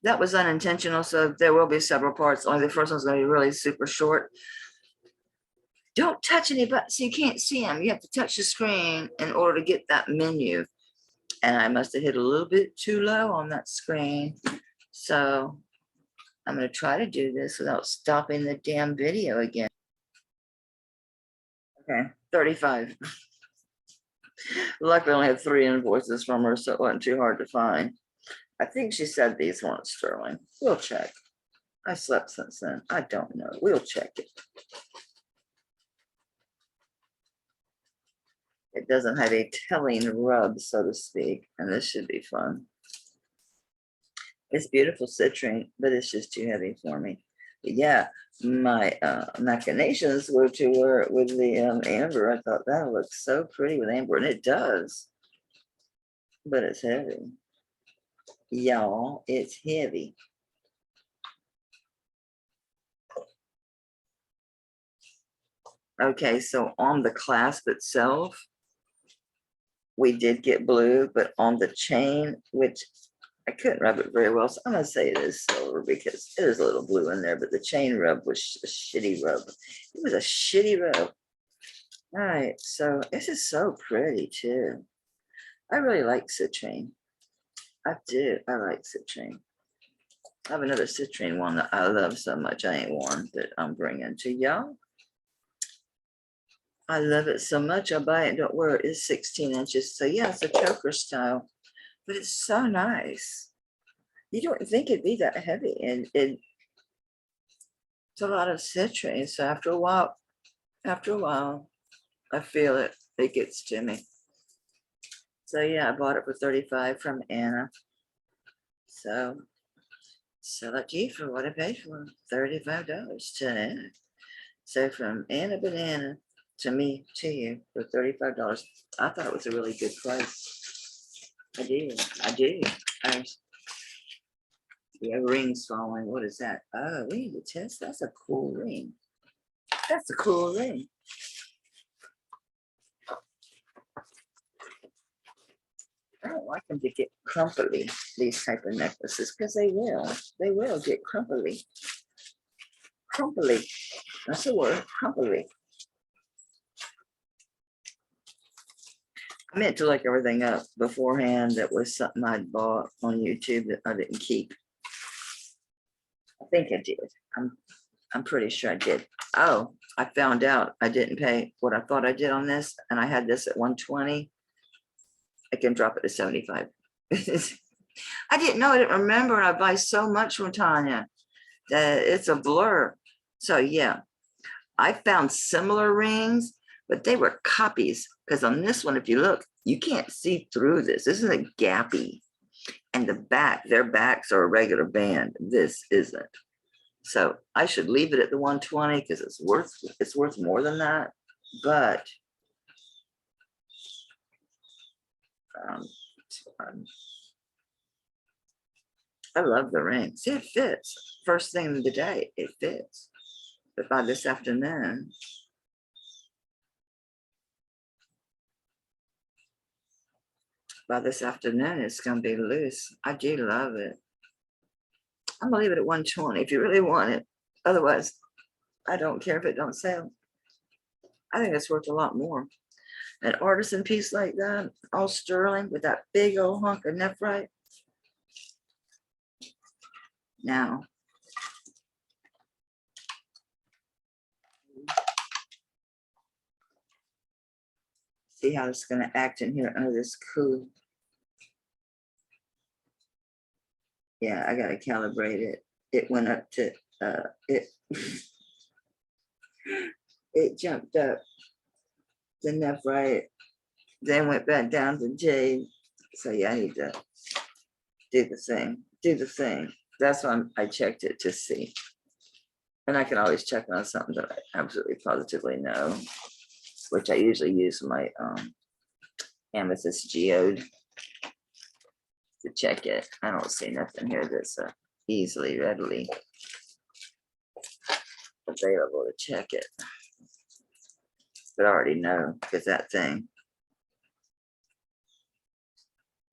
that was unintentional, so there will be several parts. Only the first one's going to be really super short. Don't touch any buttons, so you can't see them. You have to touch the screen in order to get that menu. And I must have hit a little bit too low on that screen. So I'm going to try to do this without stopping the damn video again. Okay, 35. Luckily, I only had 3 invoices from her, so it wasn't too hard to find. I think she said these weren't sterling. We'll check. I slept since then. I don't know. We'll check it. It doesn't have a telling rub, so to speak, and this should be fun. It's beautiful citrine, but it's just too heavy for me. But yeah, my machinations were to wear it with the amber. I thought that looks so pretty with amber, and it does, but it's heavy. Y'all, it's heavy. Okay, so on the clasp itself, we did get blue, but on the chain, which I couldn't rub it very well, so I'm gonna say it is silver because it is a little blue in there, but the chain rub was a shitty rub. It was a shitty rub. All right, so this is so pretty too. I really like citrine. I do, I like citrine. I have another citrine one that I love so much I ain't worn that I'm bringing to y'all. I love it so much, I buy it, don't wear it. It's 16 inches. So yeah, it's a choker style, but it's so nice. You don't think it'd be that heavy, and it's a lot of citrine. So after a while, I feel it. It gets to me. So yeah, I bought it for 35 from Anna. So sell it to you for what I paid for, $35 to Anna. So from Anna Banana to me, to you for $35. I thought it was a really good price. I do. We have rings falling. What is that? Oh, we need to test. That's a cool ring. That's a cool ring. I don't like them to get crumply, these type of necklaces, because they will get crumply. Crumply. That's the word, crumply. I meant to look everything up beforehand. That was something I'd bought on YouTube that I didn't keep. I think I did. I'm pretty sure I did. Oh, I found out I didn't pay what I thought I did on this, and I had this at 120. I can drop it to 75. I didn't know. I didn't remember. I buy so much from Tanya that it's a blur. So yeah, I found similar rings, but they were copies, because on this one, if you look, you can't see through this. This isn't gappy. And the back, their backs are a regular band. This isn't. So I should leave it at the 120 because it's worth more than that. But I love the ring. See, it fits. First thing of the day, it fits. But by this afternoon, it's going to be loose. I do love it. I'm going to leave it at 120 if you really want it. Otherwise, I don't care if it don't sell. I think it's worth a lot more. An artisan piece like that, all sterling with that big old hunk of nephrite. Now, see how it's going to act in here under this cool. Yeah, I got to calibrate it. It went up to, it jumped up the nephrite, then went back down to Jade. So yeah, I need to do the thing. That's why I checked it to see. And I can always check on something that I absolutely positively know, which I usually use my amethyst geode to check it. I don't see nothing here that's easily, readily available to check it. But I already know, because that thing.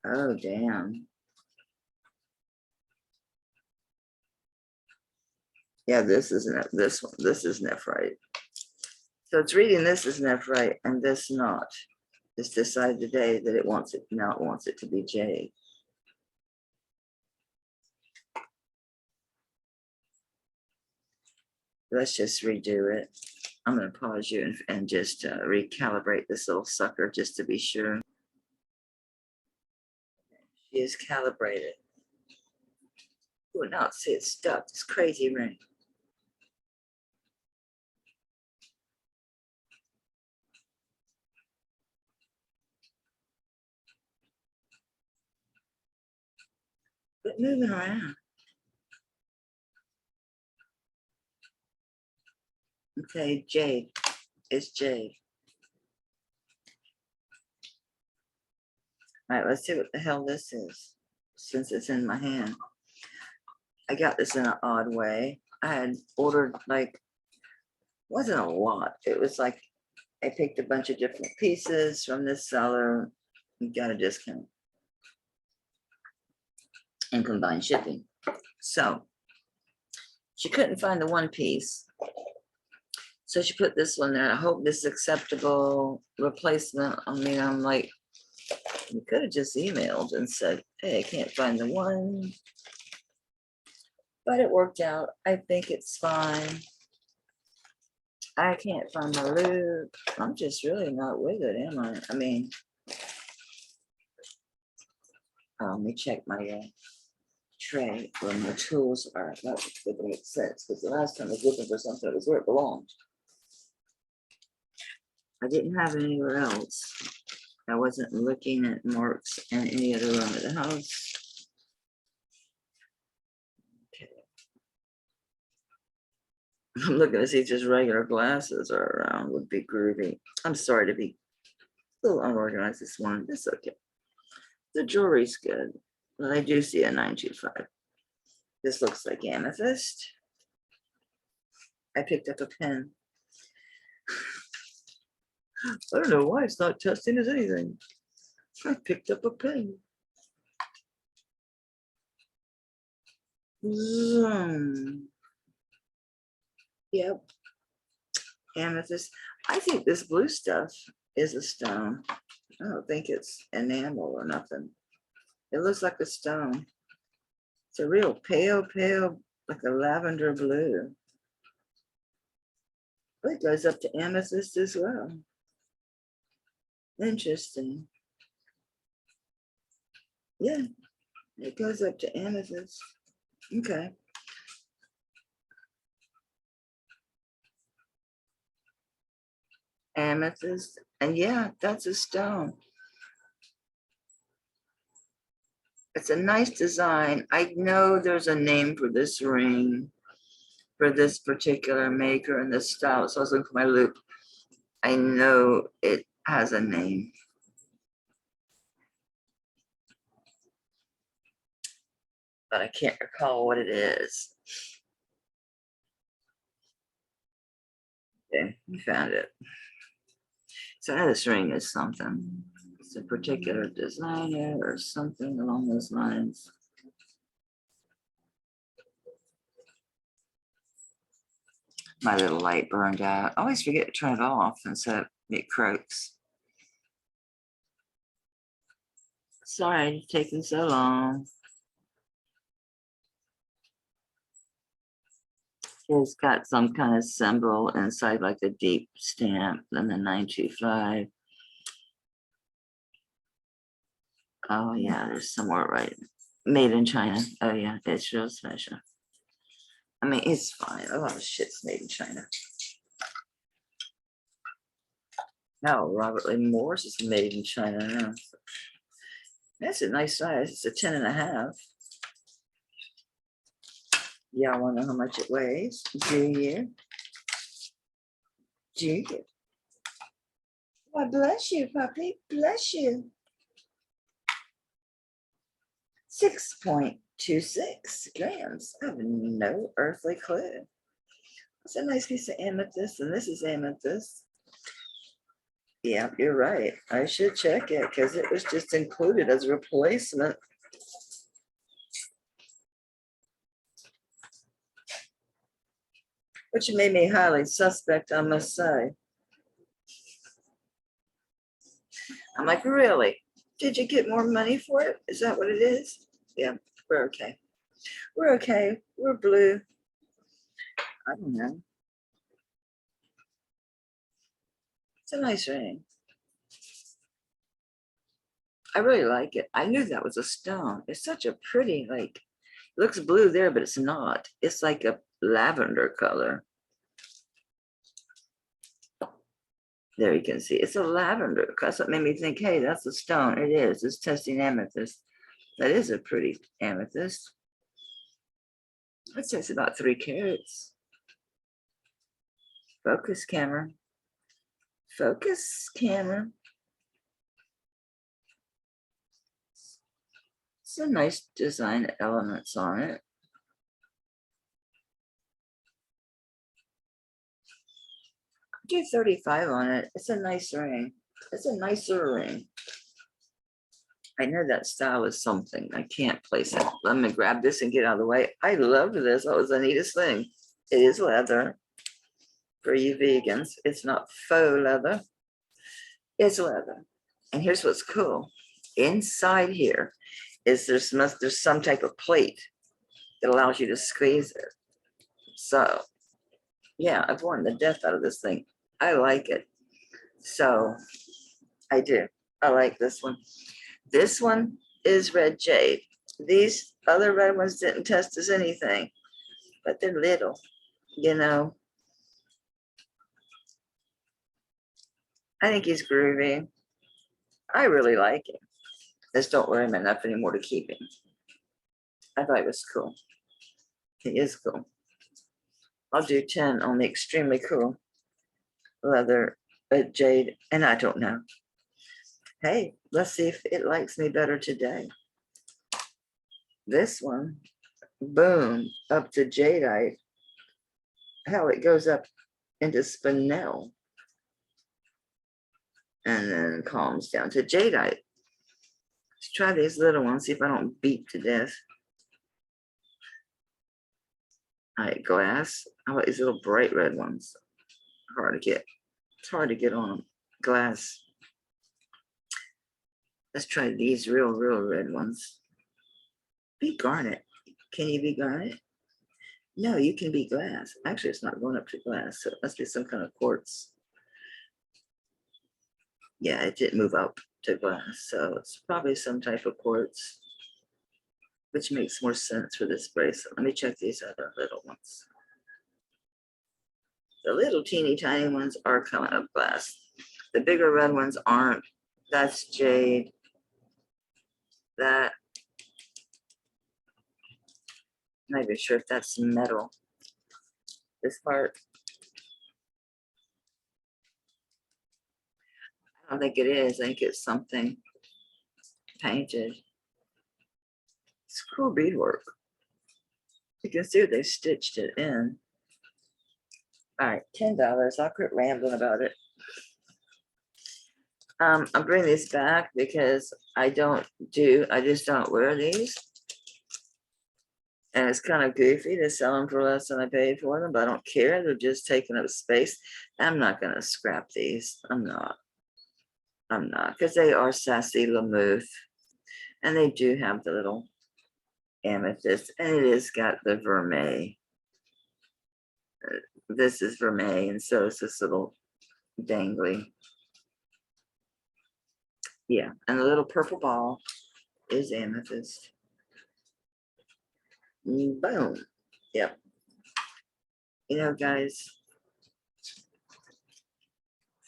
Oh, damn. Yeah, this isn't this one. This is nephrite. So it's reading this is nephrite and this not. It's decided today that it wants it, now it wants it to be Jade. Let's just redo it. I'm going to pause you and just recalibrate this little sucker just to be sure. She is calibrated. Oh, now see it's stuck. It's crazy ring. But moving around. Okay, Jade. It's Jade. All right, let's see what the hell this is, since it's in my hand. I got this in an odd way. I had ordered like, wasn't a lot. It was like, I picked a bunch of different pieces from this seller and got a discount and combined shipping. So she couldn't find the one piece. So she put this one there. I hope this is acceptable replacement. I mean, I'm like, you could have just emailed and said, hey, I can't find the one. But it worked out. I think it's fine. I can't find my loop. I'm just really not with it, am I? I mean, let me check my tray where my tools are. That would make sense because the last time I was looking for something, it was where it belonged. I didn't have it anywhere else. I wasn't looking at marks in any other room of the house. Okay. I'm looking to see if just regular glasses are around. Would be groovy. I'm sorry to be a little unorganized this morning. It's okay. The jewelry's good. Well, I do see a 925. This looks like amethyst. I picked up a pen. I don't know why it's not testing as anything. I picked up a pen. Zoom. Yep. Amethyst. I think this blue stuff is a stone. I don't think it's enamel or nothing. It looks like a stone. It's a real pale, like a lavender blue. But it goes up to amethyst as well. Interesting. Yeah, it goes up to amethyst. Okay. Amethyst. And yeah, that's a stone. It's a nice design. I know there's a name for this ring, for this particular maker and this style. So I was looking for my loop. I know it has a name. But I can't recall what it is. Okay, we found it. So this ring is something. It's a particular designer or something along those lines. My little light burned out. I always forget to turn it off, and so it croaks. Sorry, it's taking so long. It's got some kind of symbol inside, like a deep stamp, and the 925. Oh yeah, there's somewhere right. Made in China. Oh yeah, it's real special. I mean, it's fine. A lot of shit's made in China. No, Robert Lee Morris is made in China now. That's a nice size. It's a 10.5. Y'all want to know how much it weighs? Do you? Do you? Why, bless you, puppy. Bless you. 6.26 grams. I have no earthly clue. It's a nice piece of amethyst, and this is amethyst. Yeah, you're right. I should check it because it was just included as a replacement. which made me highly suspect, I must say. I'm like, really? Did you get more money for it? Is that what it is? Yeah, we're okay. We're okay. We're blue. I don't know. It's a nice ring. I really like it. I knew that was a stone. It's such a pretty, like, it looks blue there, but it's not. It's like a lavender color. There you can see it's a lavender. That's what made me think, hey, that's a stone. It is. It's testing amethyst. That is a pretty amethyst. I'd say it's about 3 carats. Focus camera. Focus camera. Some nice design elements on it. Do 35 on it. It's a nice ring. It's a nicer ring. I know that style is something. I can't place it. Let me grab this and get out of the way. I love this. That was the neatest thing. It is leather for you vegans. It's not faux leather. It's leather. And here's what's cool. Inside here is there's some type of plate that allows you to squeeze it. So yeah, I've worn the death out of this thing. I like it. So I do. I like this one. This one is red jade. These other red ones didn't test as anything, but they're little, you know. I think he's groovy. I really like him. Just don't wear him enough anymore to keep him. I thought it was cool. He is cool. I'll do 10 on the extremely cool leather jade, and I don't know. Hey, let's see if it likes me better today. This one, boom, up to jadeite. Hell, it goes up into spinel and then calms down to jadeite. Let's try these little ones, see if I don't beat to death. All right, glass. How about these little bright red ones? Hard to get. It's hard to get on them. Glass. Let's try these real red ones. Be garnet. Can you be garnet? No, you can be glass. Actually, it's not going up to glass, so it must be some kind of quartz. Yeah, it didn't move up to glass, so it's probably some type of quartz, which makes more sense for this bracelet. Let me check these other little ones. The little teeny tiny ones are coming up glass. The bigger red ones aren't. That's jade. That, I'm not even sure if that's metal. This part, I don't think it is. I think it's something painted. It's cool beadwork. You can see they stitched it in. All right, $10. I'll quit rambling about it. I'm bringing these back because I just don't wear these. And it's kind of goofy to sell them for less than I paid for them, but I don't care. They're just taking up space. I'm not going to scrap these. I'm not, because they are sassy Lamouth. And they do have the little amethyst, and it has got the vermeil. This is vermeil, and so is this little dangly. Yeah, and the little purple ball is amethyst. Boom. Yep. You know, guys,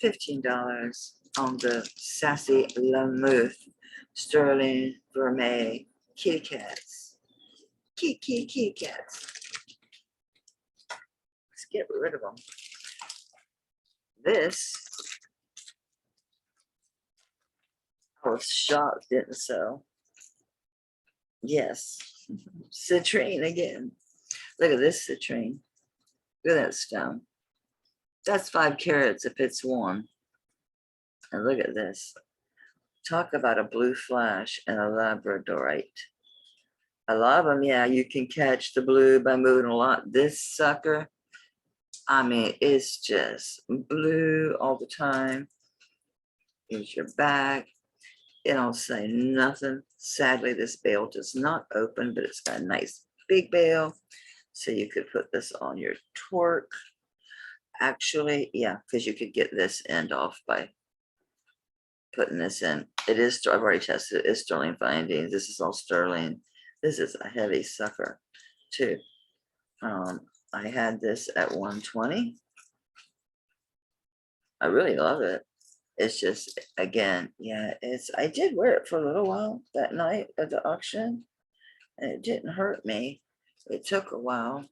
$15 on the sassy Lamouth sterling vermeil kitty cats. Kitty cats. Let's get rid of them. This, I was shocked didn't sell. Yes, citrine again. Look at this citrine. Look at that stone. That's 5 carats if it's worn. And look at this. Talk about a blue flash and a labradorite. I love them. Yeah, you can catch the blue by moving a lot. This sucker, I mean, it's just blue all the time. Here's your back. It don't say nothing. Sadly, this bail does not open, but it's got a nice big bail. So you could put this on your torque. Actually, yeah, because you could get this end off by putting this in. It is, I've already tested it. It's sterling findings. This is all sterling. This is a heavy sucker too. I had this at 120. I really love it. It's just, again, yeah, I did wear it for a little while that night at the auction, and it didn't hurt me. It took a while.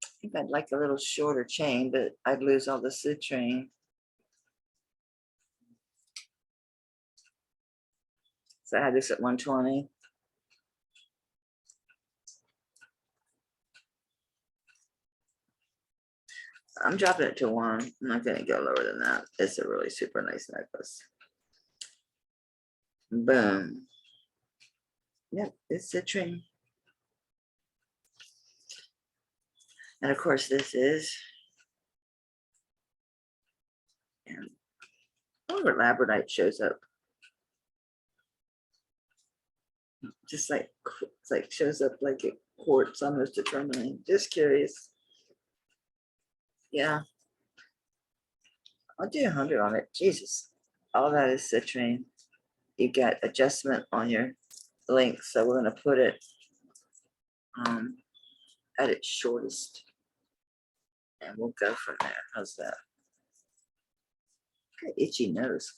I think I'd like a little shorter chain, but I'd lose all the citrine. So I had this at 120. I'm dropping it to 1. I'm not going to go lower than that. It's a really super nice necklace. Boom. Yep, it's citrine. And of course, this is. And where labradorite shows up. Just like, it's like shows up like a quartz almost a tourmaline. Just curious. Yeah. I'll do 100 on it. Jesus. All that is citrine. You got adjustment on your length. So we're going to put it at its shortest. And we'll go from there. How's that? Got itchy nose.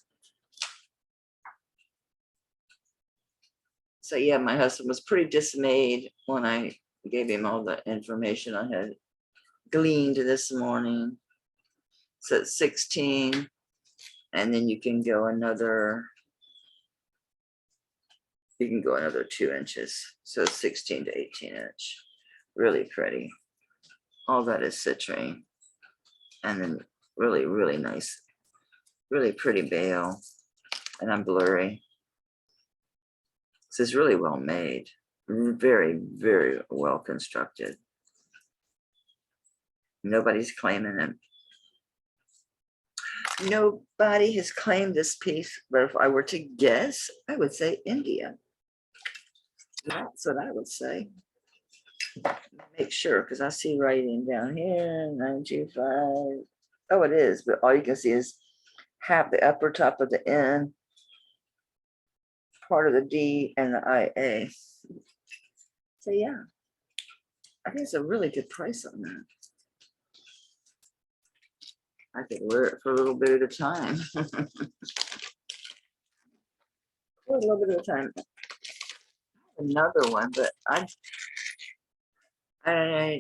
So yeah, my husband was pretty dismayed when I gave him all the information I had gleaned this morning. So it's 16, and then you can go another 2 inches. So 16 to 18 inch. Really pretty. All that is citrine. And then really, really nice, really pretty bail. And I'm blurry. This is really well made. Very, very well constructed. Nobody's claiming it. Nobody has claimed this piece, but if I were to guess, I would say India. That's what I would say. Make sure, because I see writing down here, 925. Oh, it is, but all you can see is half the upper top of the N, part of the D, and the IA. So yeah, I think it's a really good price on that. I could wear it for a little bit at a time. For a little bit at a time. Another one, but I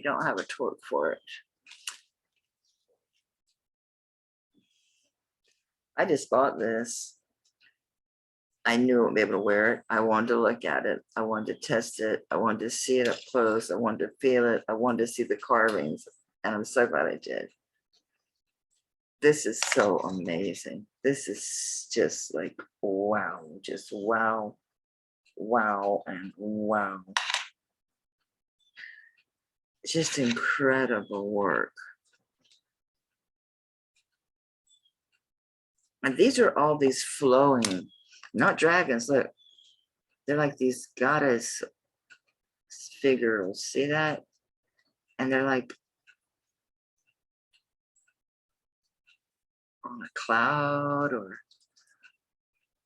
don't have a torque for it. I just bought this. I knew I would be able to wear it. I wanted to look at it. I wanted to test it. I wanted to see it up close. I wanted to feel it. I wanted to see the carvings. And I'm so glad I did. This is so amazing. This is just like, wow. Just wow. Wow and wow. Just incredible work. And these are all these flowing, not dragons, look. They're like these goddess figures. See that? And they're like on a cloud, or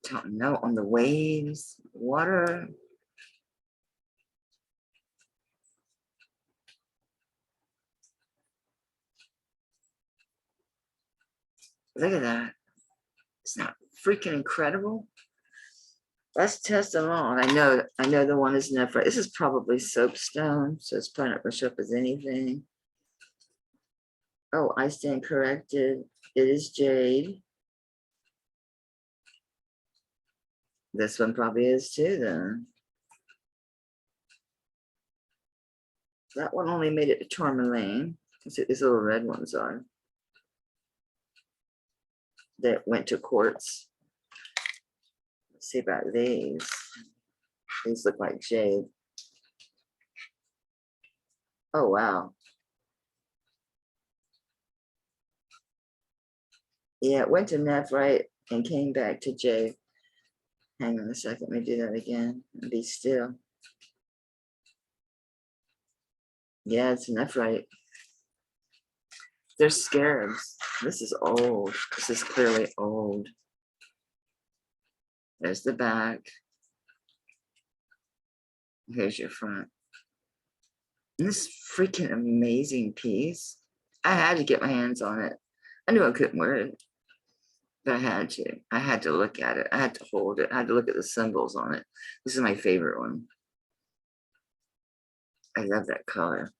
don't know, on the waves, water. Look at that. It's not freaking incredible. Let's test them all. I know the one is never. This is probably soapstone, so it's probably not going to show up as anything. Oh, I stand corrected. It is jade. This one probably is too, then. That one only made it to tourmaline. Let's see what these little red ones are. That went to quartz. Let's see about these. These look like jade. Oh, wow. Yeah, it went to nephrite and came back to Jade. Hang on a second, let me do that again and be still. Yeah, it's nephrite. They're scarabs. This is old. This is clearly old. There's the back. Here's your front. This freaking amazing piece. I had to get my hands on it. I knew I couldn't wear it, but I had to. I had to look at it. I had to hold it. I had to look at the symbols on it. This is my favorite one. I love that color.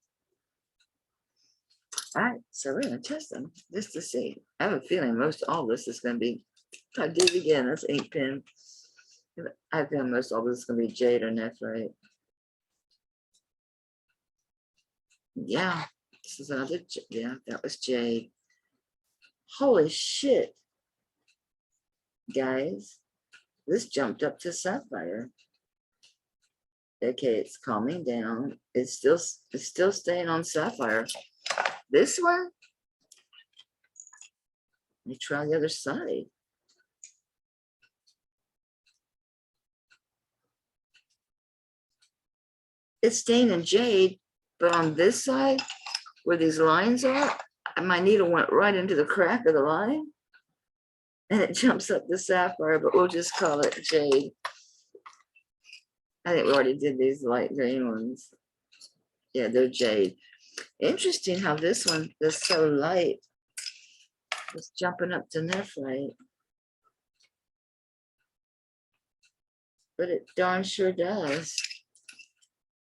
All right, so we're gonna test them just to see. I have a feeling most all this is gonna be, if I do it again, that's ink pen. I feel most all this is gonna be Jade or nephrite. Yeah, this is another, yeah, that was Jade. Holy shit, guys. This jumped up to sapphire. Okay, it's calming down. It's still staying on sapphire. This one, let me try the other side. It's staying in Jade, but on this side, where these lines are, my needle went right into the crack of the line, and it jumps up the sapphire, but we'll just call it Jade. I think we already did these light green ones. Yeah, they're Jade. Interesting how this one is so light. It's jumping up to nephrite. But it darn sure does.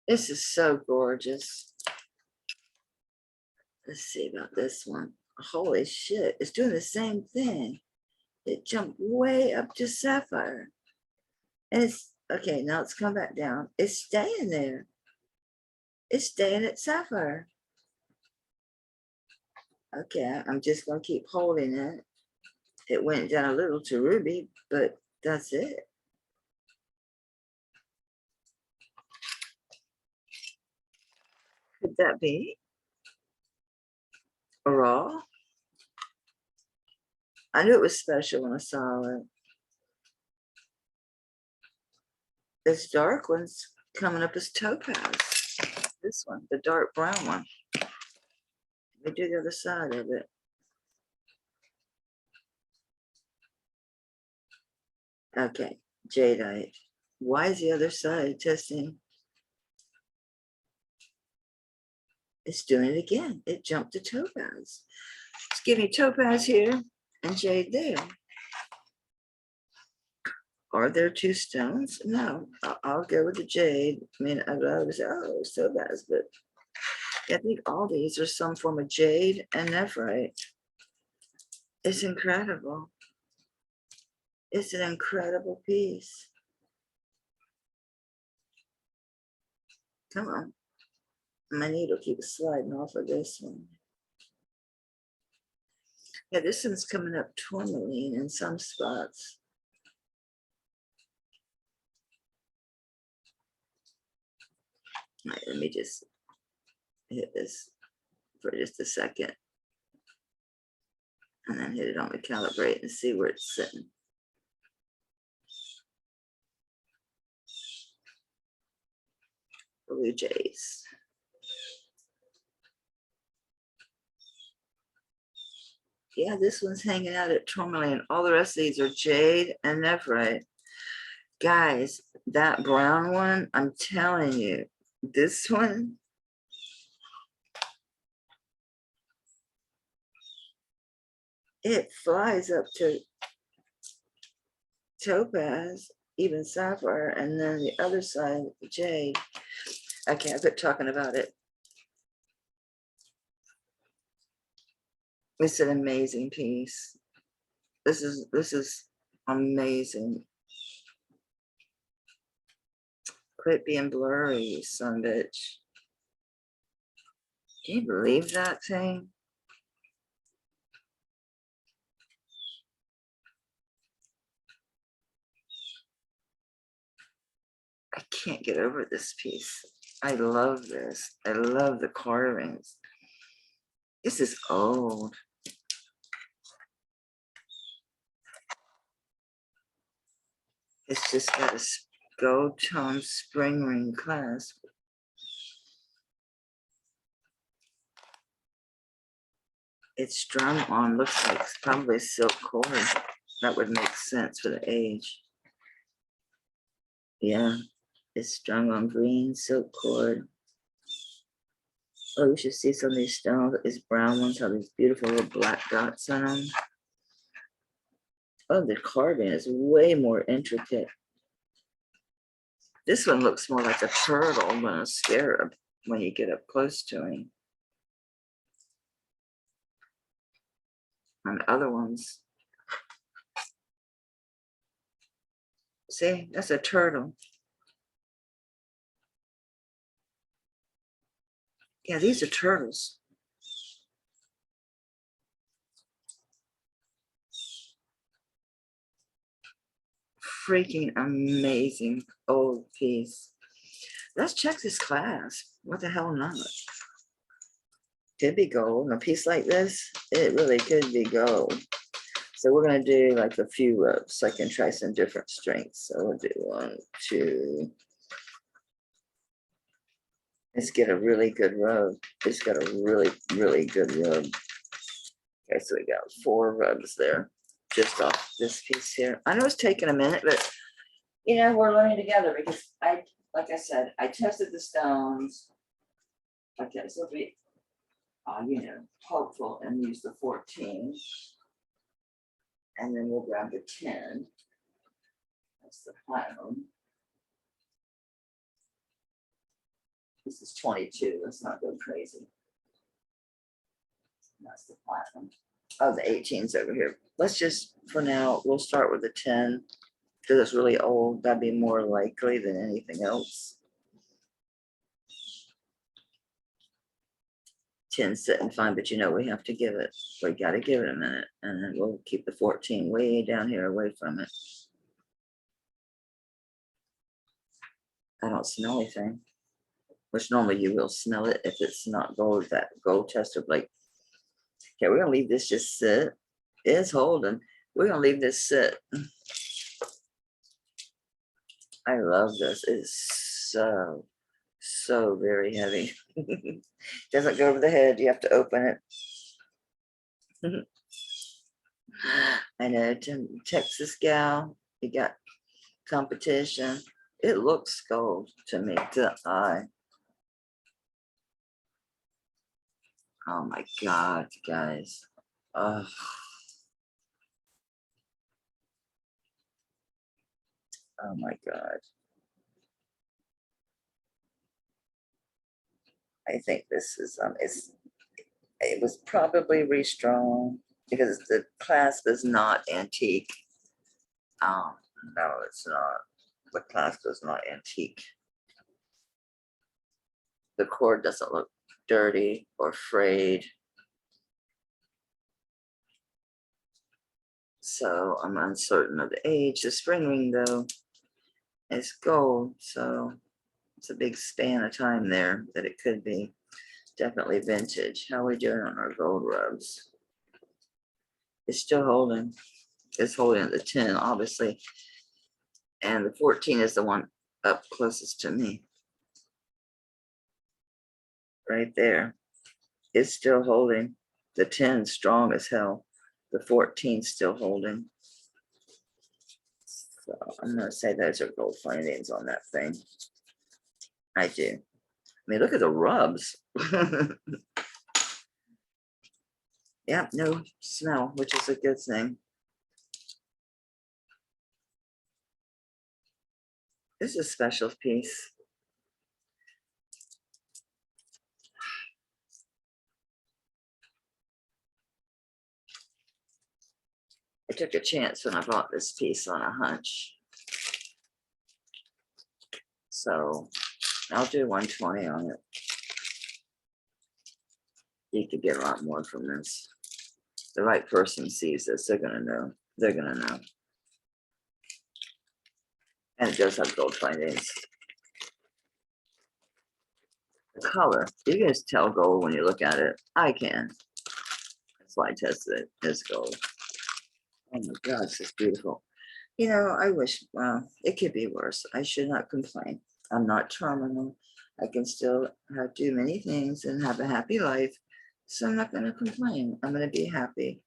This is so gorgeous. Let's see about this one. Holy shit, it's doing the same thing. It jumped way up to sapphire. And it's, okay, now it's come back down. It's staying there. It's staying at sapphire. Okay, I'm just gonna keep holding it. It went down a little to ruby, but that's it. Could that be a raw? I knew it was special when I saw it. This dark one's coming up as topaz. This one, the dark brown one. Let me do the other side of it. Okay, jadeite. Why is the other side testing? It's doing it again. It jumped to topaz. It's giving topaz here and jade there. Are there two stones? No, I'll go with the jade. I mean, I'd rather say, oh, it's topaz, but I think all these are some form of jade and nephrite. It's incredible. It's an incredible piece. Come on. My needle keeps sliding off of this one. Yeah, this one's coming up tourmaline in some spots. All right, let me just hit this for just a second. And then hit it on the calibrate and see where it's sitting. Blue jays. Yeah, this one's hanging out at tourmaline. All the rest of these are jade and nephrite. Guys, that brown one, I'm telling you, this one, it flies up to topaz, even sapphire, and then the other side, jade. Okay, I've been talking about it. It's an amazing piece. This is amazing. Quit being blurry, you son of a bitch. Can you believe that thing? I can't get over this piece. I love this. I love the carvings. This is old. It's just got a gold tone spring ring clasp. It's strung on, looks like it's probably silk cord. That would make sense for the age. Yeah, it's strung on green silk cord. Oh, you should see some of these stones. These brown ones have these beautiful little black dots on them. Oh, the carving is way more intricate. This one looks more like a turtle than a scarab when you get up close to him. And the other ones, see, that's a turtle. Yeah, these are turtles. Freaking amazing old piece. Let's check this clasp. What the hell not? Could be gold. And a piece like this, it really could be gold. So we're going to do like a few rubs so I can try some different strengths. So we'll do 1, 2. Let's get a really good rub. It's got a really, really good rub. Okay, so we got 4 rubs there just off this piece here. I know it's taking a minute, but you know, we're learning together because like I said, I tested the stones. Okay, so be, you know, hopeful and use the 14. And then we'll grab the 10. That's the platinum. This is 22. Let's not go crazy. That's the platinum. Oh, the 18's over here. Let's just, for now, we'll start with the 10 because it's really old. That'd be more likely than anything else. 10 sitting fine, but you know, we have to give it, we got to give it a minute, and then we'll keep the 14 way down here away from it. I don't smell anything, which normally you will smell it if it's not gold, that gold tester blade. Okay, we're gonna leave this just sit. It's holding. We're gonna leave this sit. I love this. It's so very heavy. Doesn't go over the head. You have to open it. I know, Texas gal, you got competition. It looks gold to me, to the eye. Oh my God, guys. Oh my God. I think this is it was probably restrung because the clasp is not antique. No, it's not. The clasp is not antique. The cord doesn't look dirty or frayed. So I'm uncertain of the age. The spring ring though is gold, so it's a big span of time there that it could be. Definitely vintage. How are we doing on our gold rubs? It's still holding. It's holding at the 10, obviously. And the 14 is the one up closest to me. Right there. It's still holding. The 10 strong as hell. The 14 still holding. So I'm gonna say those are gold findings on that thing. I do. I mean, look at the rubs. Yeah, no smell, which is a good thing. This is a special piece. I took a chance when I bought this piece on a hunch. So I'll do 120 on it. You could get a lot more from this. The right person sees this, they're gonna know. They're gonna know. And it does have gold findings. The color, you can just tell gold when you look at it. I can. That's why I tested it. It's gold. Oh my God, this is beautiful. You know, I wish, well, it could be worse. I should not complain. I'm not terminal. I can still do many things and have a happy life. So I'm not going to complain. I'm going to be happy.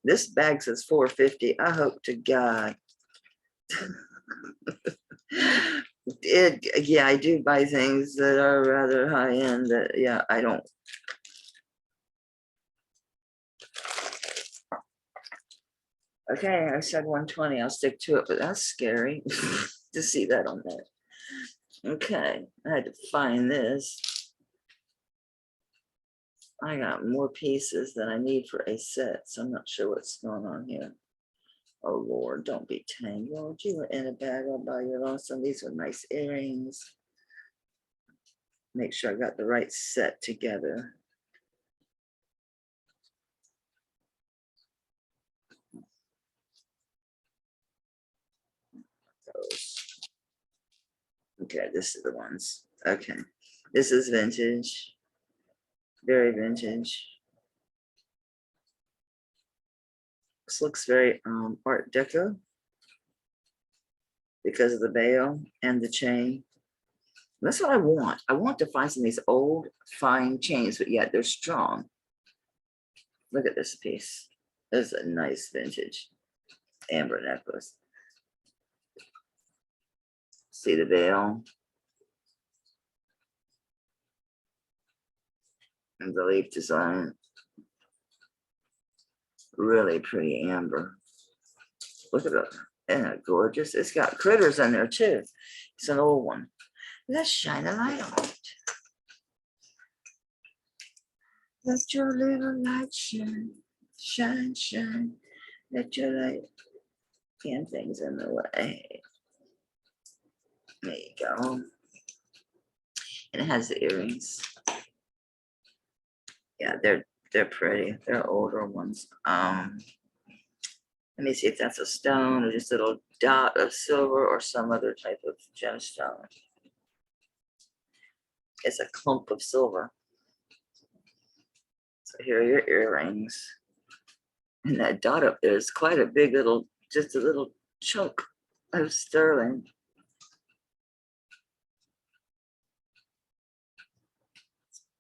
This bag says $4.50. I hope to God. Yeah, I do buy things that are rather high end. That, yeah, I don't. Okay, I said 120. I'll stick to it, but that's scary to see that on there. Okay, I had to find this. I got more pieces than I need for a set, so I'm not sure what's going on here. Oh Lord, don't be tangled. You were in a bag all by your lonesome. These are nice earrings. Make sure I got the right set together. Those. Okay, this is the ones. Okay, this is vintage. Very vintage. This looks very Art Deco because of the veil and the chain. That's what I want. I want to find some of these old, fine chains, but yet they're strong. Look at this piece. This is a nice vintage amber necklace. See the veil and the leaf design. Really pretty amber. Look at it. Isn't it gorgeous? It's got critters in there too. It's an old one. Let's shine a light on it. Let your little light shine, shine, shine. Let your light and things in the way. There you go. And it has the earrings. Yeah, they're pretty. They're older ones. Let me see if that's a stone or just a little dot of silver or some other type of gemstone. It's a clump of silver. So here are your earrings. And that dot up there is quite a big little, just a little chunk of sterling.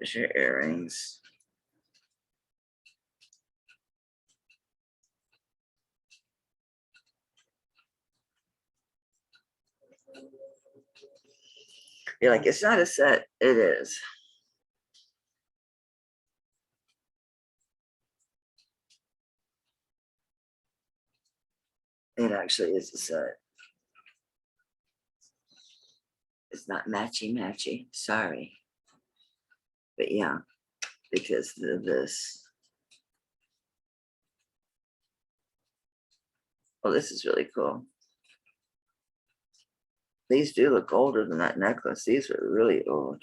There's your earrings. You're like, it's not a set. It is. It actually is a set. It's not matchy-matchy. Sorry. But yeah, because of this. Oh, this is really cool. These do look older than that necklace. These are really old.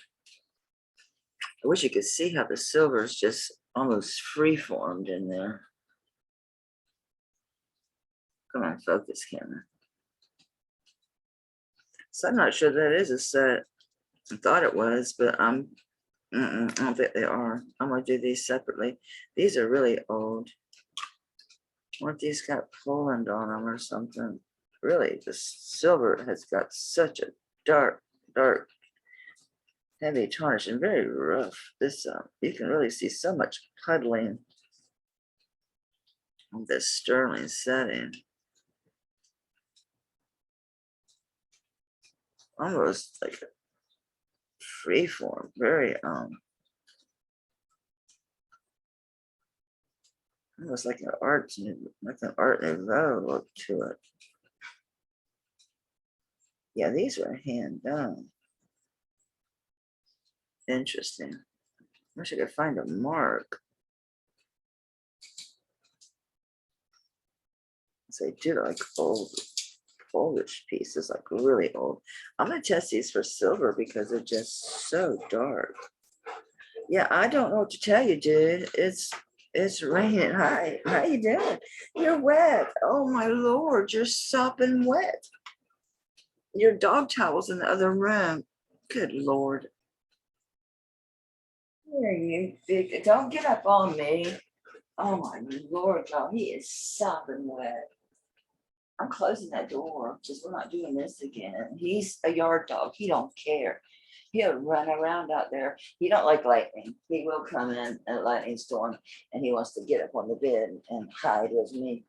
I wish you could see how the silver is just almost free-formed in there. Come on, focus camera. So I'm not sure that is a set. I thought it was, but I don't think they are. I'm gonna do these separately. These are really old. What these got Poland on them or something? Really, the silver has got such a dark, heavy tarnish and very rough. This you can really see so much puddling on this sterling setting. Almost like a freeform, very almost like an art nouveau look to it. Yeah, these are hand done. Interesting. I wish I could find a mark. So they do like old Polish pieces, like really old. I'm gonna test these for silver because they're just so dark. Yeah, I don't know what to tell you, dude. It's raining. Hi, how you doing? You're wet. Oh my Lord, you're sopping wet. Your dog towel's in the other room. Good Lord. Here you big, don't get up on me. Oh my Lord, no, he is sopping wet. I'm closing that door because we're not doing this again. He's a yard dog. He don't care. He'll run around out there. He don't like lightning. He will come in a lightning storm and he wants to get up on the bed and hide with me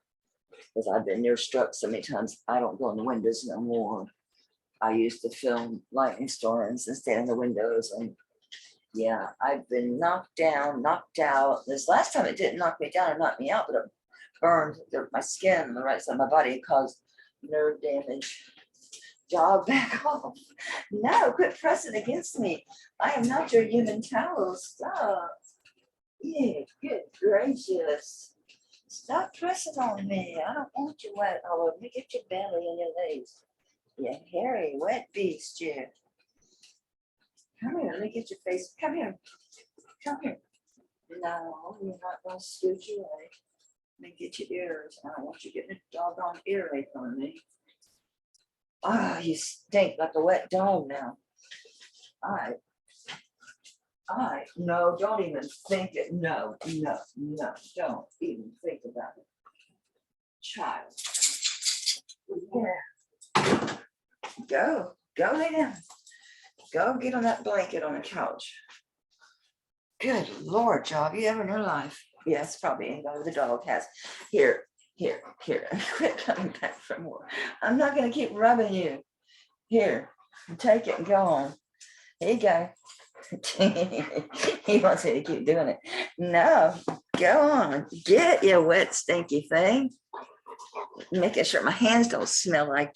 because I've been near struck so many times. I don't go in the windows no more. I used to film lightning storms and stand in the windows, and yeah, I've been knocked down, knocked out. This last time it didn't knock me down or knock me out, but it burned my skin on the right side of my body. It caused nerve damage. Jaw back off. No, quit pressing against me. I am not your human towel. Stop. Yeah, good gracious. Stop pressing on me. I don't want you wet all over me. Get your belly and your legs. You hairy, wet beast, you. Come here, let me get your face. Come here. Come here. No, you're not going to scoot your leg. Let me get your ears. I don't want you getting a doggone earache on me. Ah, you stink like a wet dog now. All right. No, don't even think it. No, don't even think about it. Child. Yeah. Go lay down. Go get on that blanket on the couch. Good Lord, Job, you ever in your life? Yes, probably anybody with a dog has. Here. Quit coming back for more. I'm not going to keep rubbing you. Here, take it and go on. Here you go. He wants me to keep doing it. No, go on. Get you wet, stinky thing. Making sure my hands don't smell like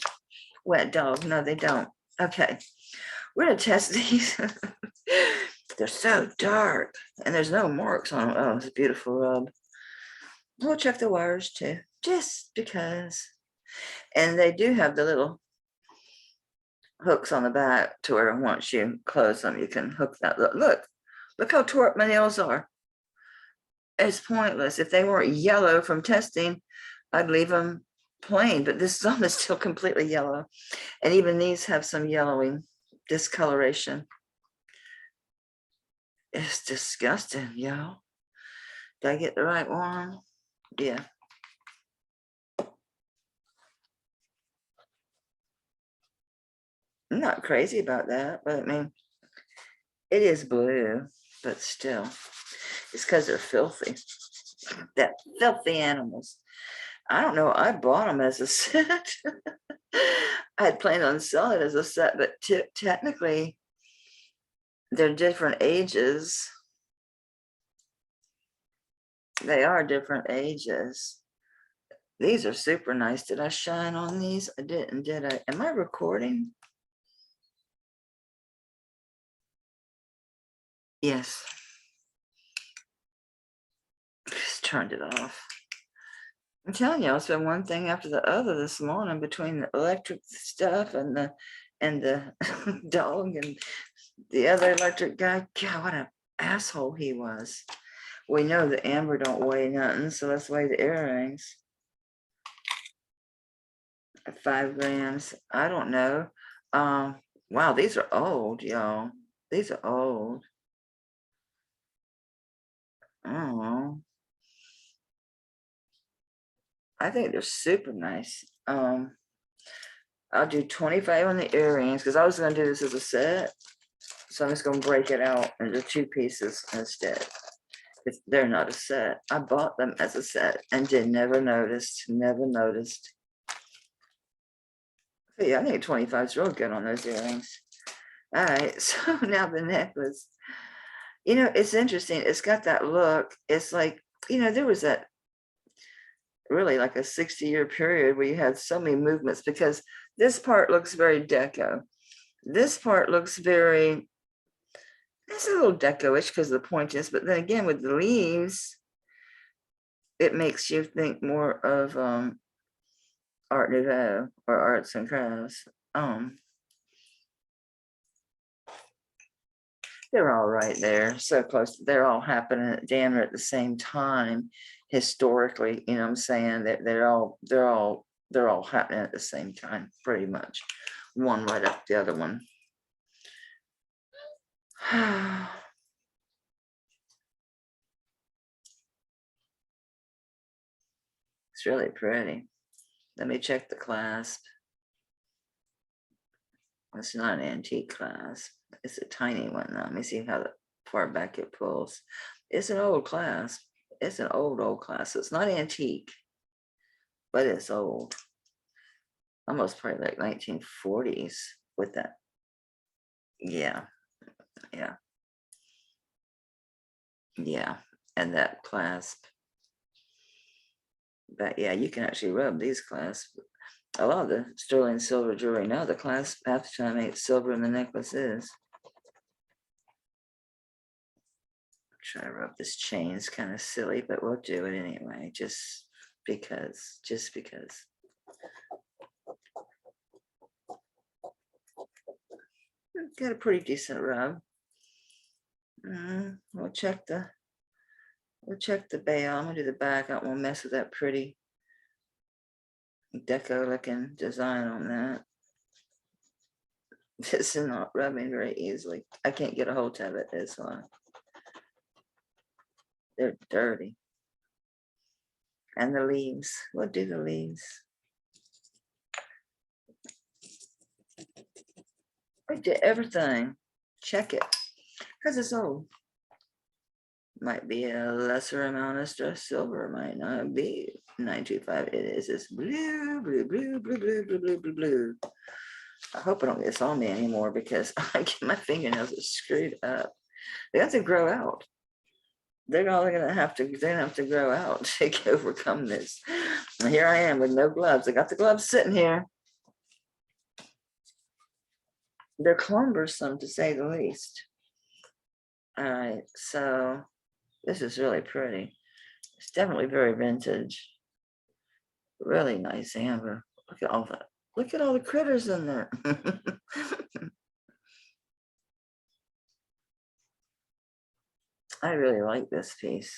wet dog. No, they don't. Okay, we're going to test these. They're so dark and there's no marks on them. Oh, it's a beautiful rub. We'll check the wires too, just because. And they do have the little hooks on the back to where once you close them, you can hook that. Look how tore up my nails are. It's pointless. If they weren't yellow from testing, I'd leave them plain, but this thumb is still completely yellow. And even these have some yellowing discoloration. It's disgusting, y'all. Did I get the right one? Yeah. I'm not crazy about that, but I mean, it is blue, but still, it's because they're filthy. That filthy animals. I don't know. I bought them as a set. I had planned on selling it as a set, but technically, they're different ages. They are different ages. These are super nice. Did I shine on these? I didn't, did I? Am I recording? Yes. Just turned it off. I'm telling you, it's been one thing after the other this morning between the electric stuff and the dog and the other electric guy. God, what an asshole he was. We know the amber don't weigh nothing, so let's weigh the earrings. 5 grams. I don't know. Wow, these are old, y'all. These are old. Oh, I think they're super nice. I'll do 25 on the earrings because I was going to do this as a set. So I'm just going to break it out into 2 pieces instead. They're not a set. I bought them as a set and never noticed. But yeah, I think 25 is real good on those earrings. All right, so now the necklace. You know, it's interesting. It's got that look. It's like, you know, there was that really like a 60-year period where you had so many movements because this part looks very deco. This part looks very, it's a little deco-ish because of the pointiness, but then again with the leaves, it makes you think more of Art Nouveau or arts and crafts. They're all right there, so close. They're all happening damn near at the same time historically, you know what I'm saying? They're all happening at the same time, pretty much. One right up the other one. It's really pretty. Let me check the clasp. It's not an antique clasp. It's a tiny one. Let me see how far back it pulls. It's an old clasp. It's an old clasp. It's not antique, but it's old. Almost probably like 1940s with that. Yeah, yeah, yeah. And that clasp. But yeah, you can actually rub these clasps. A lot of the sterling silver jewelry now, the clasp half the time ain't silver and the necklace is. Try to rub this chain. It's kind of silly, but we'll do it anyway, just because. Got a pretty decent rub. We'll check the bail. I'm gonna do the back. I don't want to mess with that pretty deco looking design on that. This is not rubbing very easily. I can't get a hold of it. It's they're dirty. And the leaves. We'll do the leaves. I did everything. Check it. Because it's old. Might be a lesser amount of stress silver. Might not be 925. It is. It's blue, blue, blue, blue, blue, blue, blue, blue, blue. I hope I don't get this on me anymore because I get my fingernails are screwed up. They have to grow out. They're gonna have to grow out to overcome this. And here I am with no gloves. I got the gloves sitting here. They're cumbersome to say the least. All right, so this is really pretty. It's definitely very vintage. Really nice amber. Look at all that. Look at all the critters in there. I really like this piece.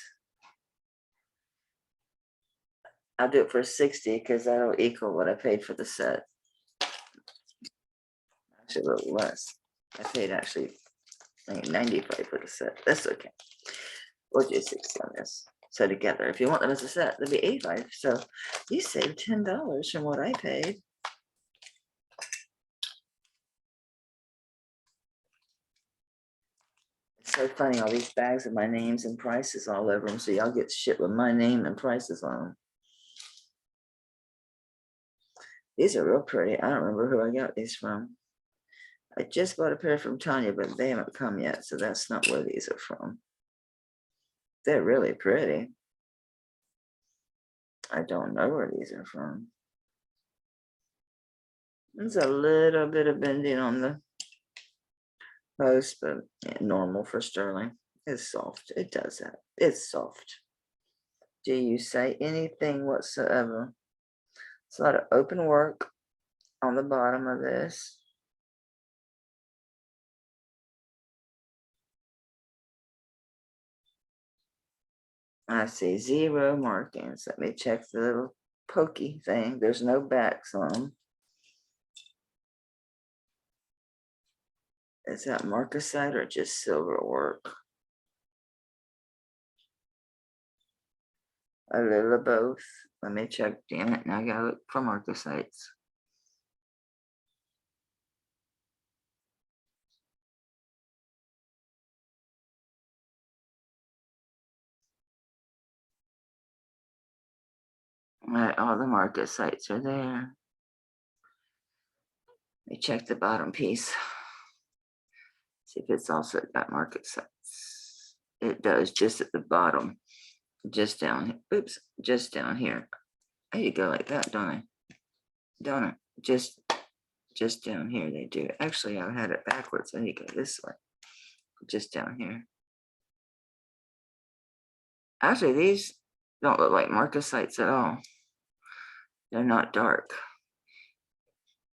I'll do it for 60 because that'll equal what I paid for the set. Actually, a little less. I paid actually, I think 95 for the set. That's okay. We'll do 60 on this. So together, if you want them as a set, they'll be 85. So you saved $10 from what I paid. It's so funny, all these bags with my names and prices all over them. So y'all get shit with my name and prices on them. These are real pretty. I don't remember who I got these from. I just bought a pair from Tanya, but they haven't come yet. So that's not where these are from. They're really pretty. I don't know where these are from. There's a little bit of bending on the post, but yeah, normal for sterling. It's soft. It does that. It's soft. Do you say anything whatsoever? It's a lot of open work on the bottom of this. I see 0 markings. Let me check the little pokey thing. There's no backs on them. Is that marcasite or just silver work? A little of both. Let me check. Damn it. Now I gotta look for marcasites. All right, all the marcasites are there. Let me check the bottom piece. See if it's also got marcasites. It does, just at the bottom. Just down, oops, just down here. There you go, like that, don't I? Don't I? Just down here they do. Actually, I had it backwards. I need to go this way. Just down here. Actually, these don't look like marcasites at all. They're not dark.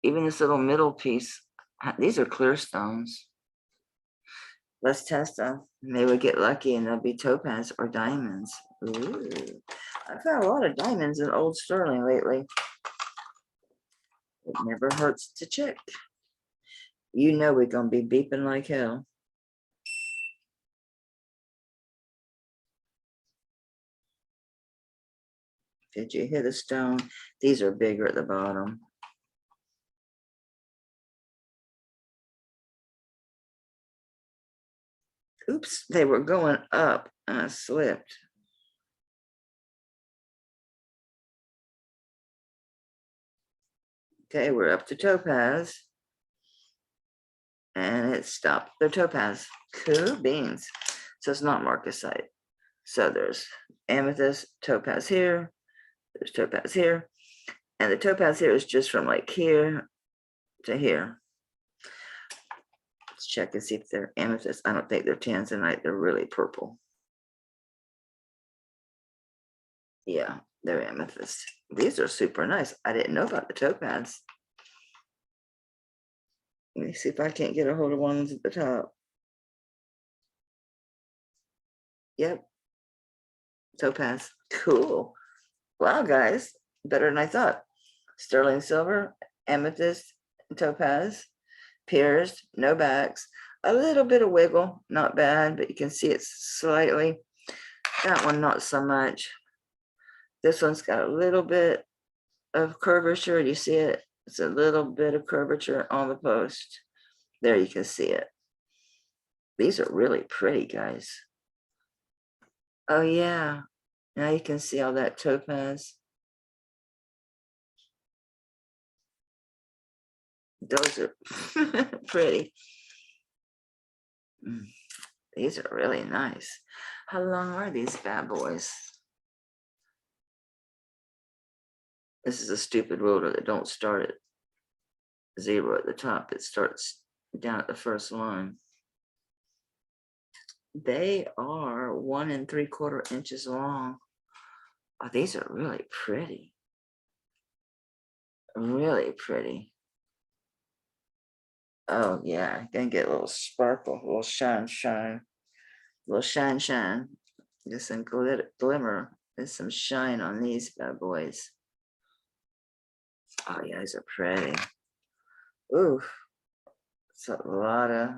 Even this little middle piece, these are clear stones. Let's test them. Maybe we'll get lucky and they'll be topaz or diamonds. Ooh. I've found a lot of diamonds in old sterling lately. It never hurts to check. You know we're gonna be beeping like hell. Did you hit a stone? These are bigger at the bottom. Oops, they were going up and I slipped. Okay, we're up to topaz. And it stopped the topaz. Cool beans. So it's not marcasite. So there's amethyst, topaz here. There's topaz here. And the topaz here is just from like here to here. Let's check and see if they're amethyst. I don't think they're tanzanite. They're really purple. Yeah, they're amethyst. These are super nice. I didn't know about the topaz. Let me see if I can't get a hold of ones at the top. Yep. Topaz. Cool. Wow, guys. Better than I thought. Sterling silver, amethyst, topaz, pierced, no backs. A little bit of wiggle, not bad, but you can see it's slightly. That one, not so much. This one's got a little bit of curvature. Do you see it? It's a little bit of curvature on the post. There you can see it. These are really pretty, guys. Oh yeah, now you can see all that topaz. Those are pretty. These are really nice. How long are these bad boys? This is a stupid ruler that don't start at 0 at the top. It starts down at the first line. They are 1 3/4 inches long. Oh, these are really pretty. Really pretty. Oh yeah, gonna get a little sparkle, a little shine, a little shine. Just some glimmer. There's some shine on these bad boys. Oh yeah, these are pretty. Ooh, it's a lot of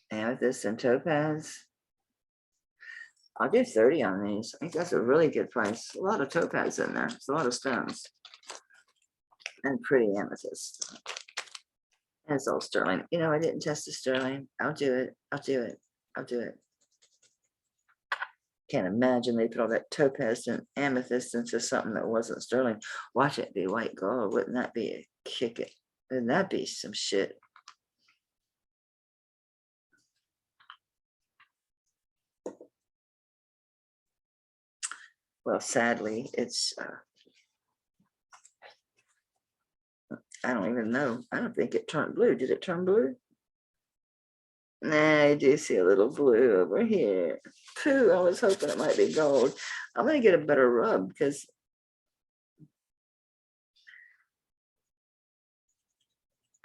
amethyst and topaz. I'll do 30 on these. I think that's a really good price. A lot of topaz in there. It's a lot of stones. And pretty amethyst. And it's all sterling. You know, I didn't test the sterling. I'll do it. I'll do it. I'll do it. Can't imagine they put all that topaz and amethyst into something that wasn't sterling. Watch it be white gold. Wouldn't that be a kick it? Wouldn't that be some shit? Well, sadly, it's, I don't even know. I don't think it turned blue. Did it turn blue? Nah, I do see a little blue over here. Pooh, I was hoping it might be gold. I'm going to get a better rub because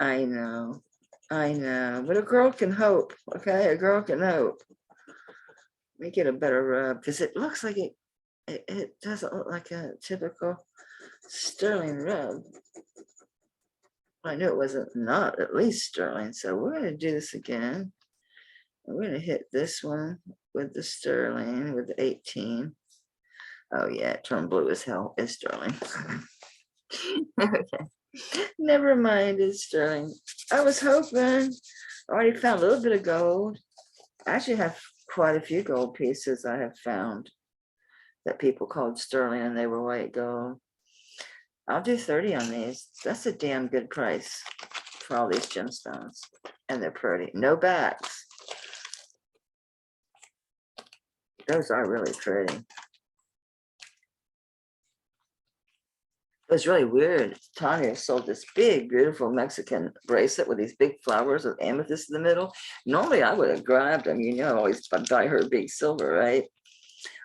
I know, but a girl can hope, okay? A girl can hope. Let me get a better rub because it looks like it doesn't look like a typical sterling rub. I knew it wasn't not at least sterling, so we're going to do this again. We're going to hit this one with the sterling with the 18. Oh yeah, it turned blue as hell. It's sterling. Okay. Never mind, it's sterling. I was hoping. I already found a little bit of gold. I actually have quite a few gold pieces I have found that people called sterling and they were white gold. I'll do 30 on these. That's a damn good price for all these gemstones. And they're pretty. No backs. Those are really pretty. It was really weird. Tanya sold this big, beautiful Mexican bracelet with these big flowers with amethyst in the middle. Normally, I would have grabbed them, you know, always buy her big silver, right?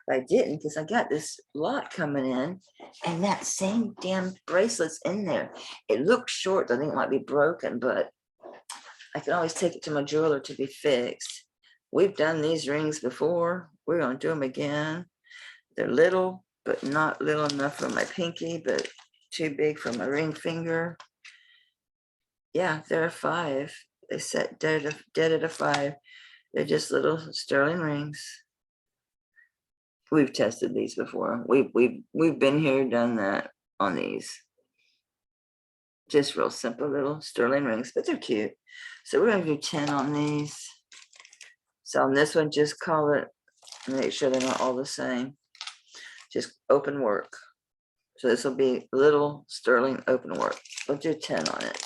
But I didn't because I got this lot coming in and that same damn bracelet's in there. It looks short. I think it might be broken, but I can always take it to my jeweler to be fixed. We've done these rings before. We're going to do them again. They're little, but not little enough for my pinky, but too big for my ring finger. Yeah, they're a 5. They set dead at a 5. They're just little sterling rings We've tested these before. We've been here, done that on these. Just real simple little sterling rings, but they're cute. So we're gonna do 10 on these. So on this one, just call it, make sure they're not all the same. Just open work. So this will be little sterling open work. We'll do 10 on it.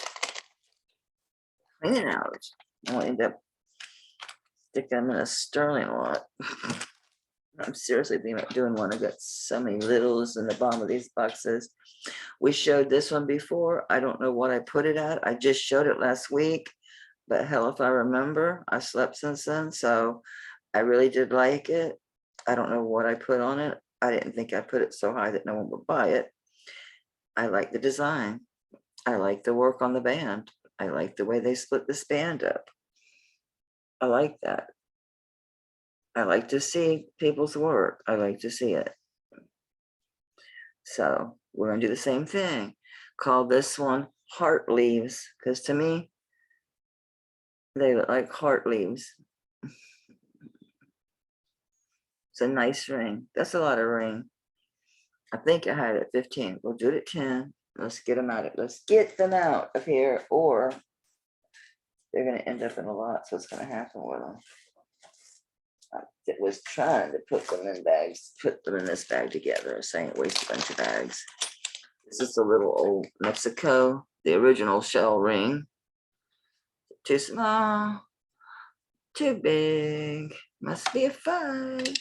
Clean it out. I'll end up sticking them in a sterling lot. I'm seriously thinking about doing one. I've got so many littles in the bottom of these boxes. We showed this one before. I don't know what I put it at. I just showed it last week, but hell if I remember. I slept since then, so I really did like it. I don't know what I put on it. I didn't think I put it so high that no one would buy it. I like the design. I like the work on the band. I like the way they split this band up. I like that. I like to see people's work. I like to see it. So we're gonna do the same thing. Call this one heart leaves, because to me, they look like heart leaves. It's a nice ring. That's a lot of ring. I think I had it at 15. We'll do it at 10. Let's get them out. Let's get them out of here, or they're gonna end up in a lot. So what's gonna happen with them? I was trying to put them in bags, put them in this bag together, saying waste a bunch of bags. This is a little old Mexico, the original shell ring. Too small, too big, must be a 5.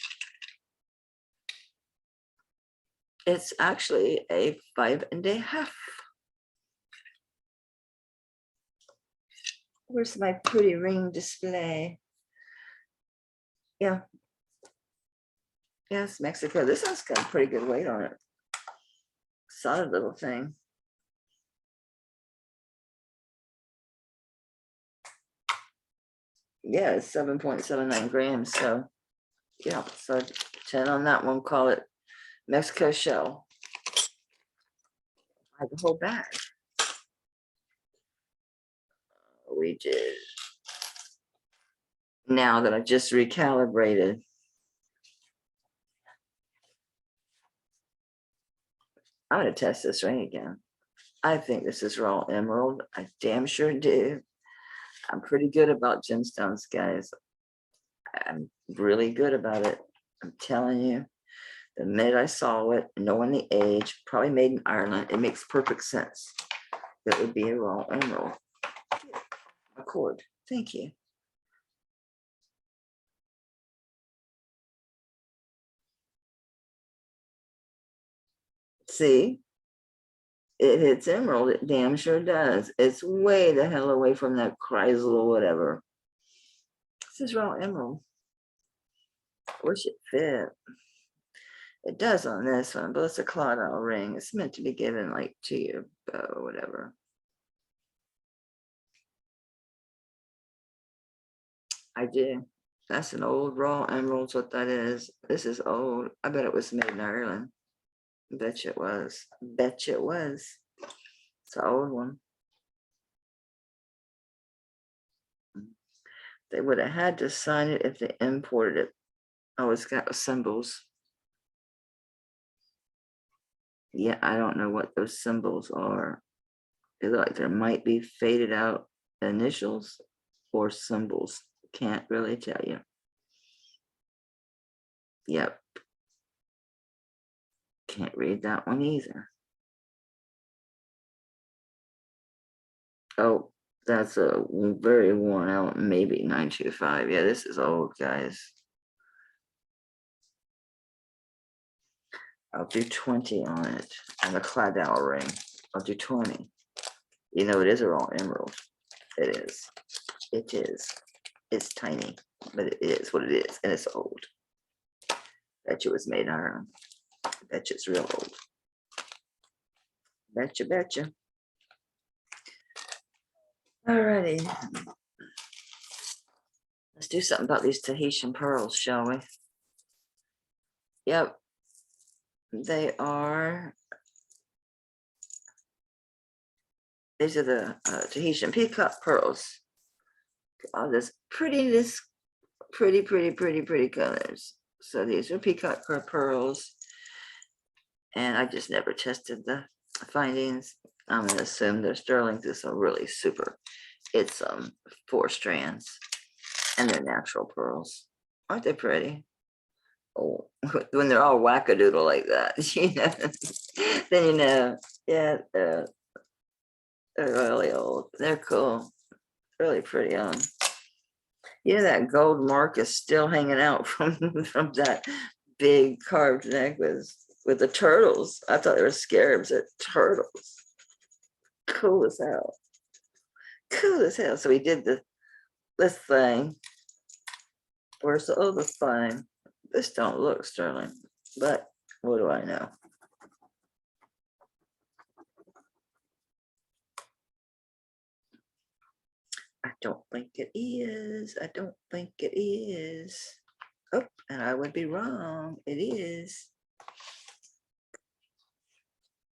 It's actually a 5.5. Where's my pretty ring display? Yeah. Yes, Mexico. This one's got a pretty good weight on it. Solid little thing. Yeah, it's 7.79 grams. So yeah, so 10 on that one. Call it Mexico shell. I have the whole bag. We did. Now that I just recalibrated, I'm gonna test this ring again. I think this is raw emerald. I damn sure do. I'm pretty good about gemstones, guys. I'm really good about it. I'm telling you. The minute I saw it, knowing the age, probably made in Ireland, it makes perfect sense. That would be a raw emerald. A cord. Thank you. See? It hits emerald. It damn sure does. It's way the hell away from that Chrysal or whatever. This is raw emerald. I wish it fit. It does on this one, but it's a clawed-out ring. It's meant to be given like to your bow or whatever. I do. That's an old raw emerald. What that is. This is old. I bet it was made in Ireland. Bet you it was. Bet you it was. It's an old one. They would have had to sign it if they imported it. Oh, it's got symbols. Yeah, I don't know what those symbols are. It looks like there might be faded out initials or symbols. Can't really tell you. Yep. Can't read that one either. Oh, that's a very worn out, maybe 925. Yeah, this is old, guys. I'll do 20 on it. And a clawed-out ring. I'll do 20. You know, it is a raw emerald. It is. It is. It's tiny, but it is what it is, and it's old. Bet you it was made in Ireland. Bet you it's real old. Betcha, betcha. Alrighty. Let's do something about these Tahitian pearls, shall we? Yep. They are. These are the Tahitian peacock pearls. All this pretty colors. So these are peacock pearls. And I just never tested the findings. I'm gonna assume they're sterling. This are really super. It's 4 strands and they're natural pearls. Aren't they pretty? Oh, when they're all wackadoodle like that, you know, then you know, yeah, they're really old. They're cool, really pretty on. Yeah, that gold mark is still hanging out from that big carved necklace with the turtles. I thought they were scarabs. They're turtles. Cool as hell. Cool as hell. So we did this thing. Where's the other thing? This don't look sterling, but what do I know? I don't think it is. I don't think it is. Oh, and I would be wrong. It is.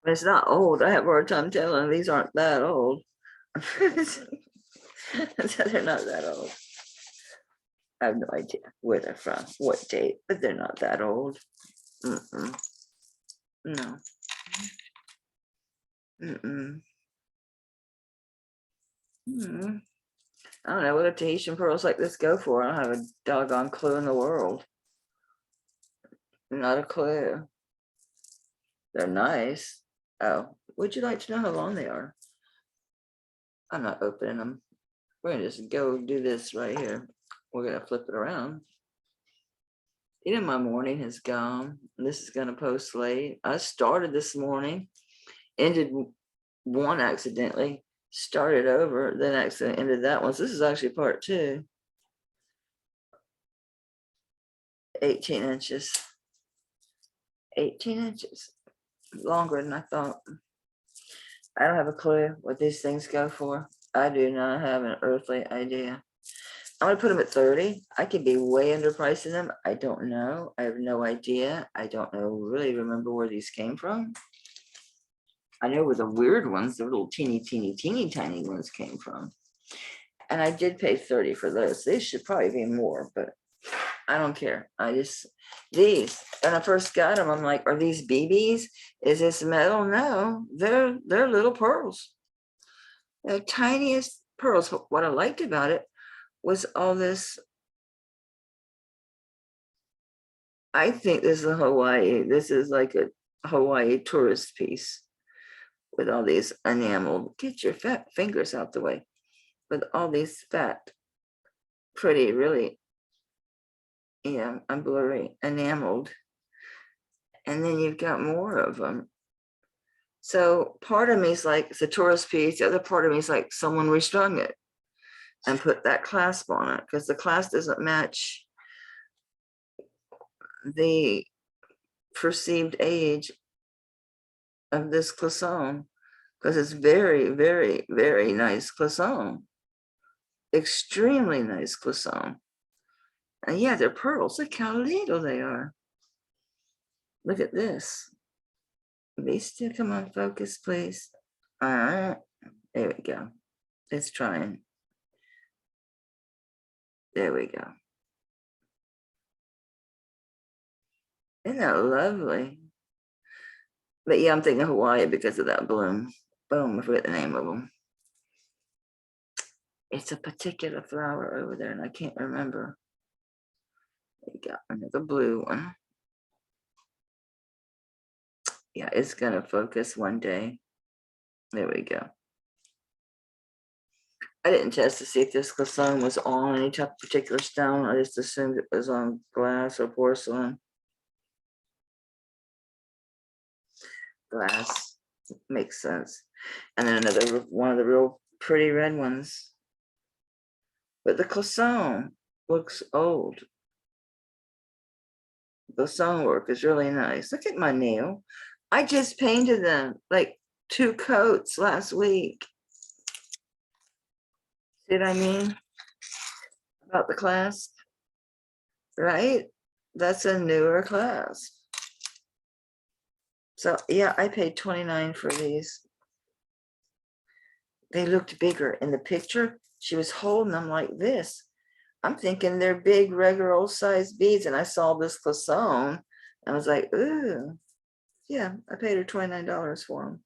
But it's not old. I have a hard time telling. These aren't that old. They're not that old. I have no idea where they're from, what date, but they're not that old. Mm-mm. No. Mm-mm. Mm. I don't know what do Tahitian pearls like this go for. I don't have a doggone clue in the world. Not a clue. They're nice. Oh, would you like to know how long they are? I'm not opening them. We're gonna just go do this right here. We're gonna flip it around. You know, my morning has gone. This is gonna post late. I started this morning, ended one accidentally, started over, then accidentally ended that one. So this is actually part 2. 18 inches. 18 inches. Longer than I thought. I don't have a clue what these things go for. I do not have an earthly idea. I'm gonna put them at 30. I could be way underpricing them. I don't know. I have no idea. I don't know, really remember where these came from. I know where the weird ones, the little teeny tiny ones came from. And I did pay 30 for those. These should probably be more, but I don't care. These, when I first got them, I'm like, are these BBs? Is this metal? No, they're little pearls. The tiniest pearls. But what I liked about it was all this. I think this is a Hawaii. This is like a Hawaii tourist piece with all these enameled. Get your fat fingers out the way. With all these fat, pretty, really, yeah, I'm blurry, enameled. And then you've got more of them. So part of me is like, it's a tourist piece. The other part of me is like someone restrung it and put that clasp on it because the clasp doesn't match the perceived age of this cloisonne because it's very, very, very nice cloisonne. Extremely nice cloisonne. And yeah, they're pearls. Look how little they are. Look at this. Be still, come on, focus, please. All right, there we go. It's trying. There we go. Isn't that lovely? But yeah, I'm thinking Hawaii because of that bloom. Boom, I forget the name of them. It's a particular flower over there, and I can't remember. There you go, another blue one. Yeah, it's gonna focus one day. There we go. I didn't test to see if this cloisonne was on any type of particular stone. I just assumed it was on glass or porcelain. Glass makes sense. And then another one of the real pretty red ones. But the cloisonne looks old. The stonework is really nice. Look at my nail. I just painted them like 2 coats last week. See what I mean about the clasp, right? That's a newer clasp. So yeah, I paid $29 for these. They looked bigger in the picture. She was holding them like this. I'm thinking they're big, regular old size beads. And I saw this Classon. I was like, ooh, yeah, I paid her $29 for them.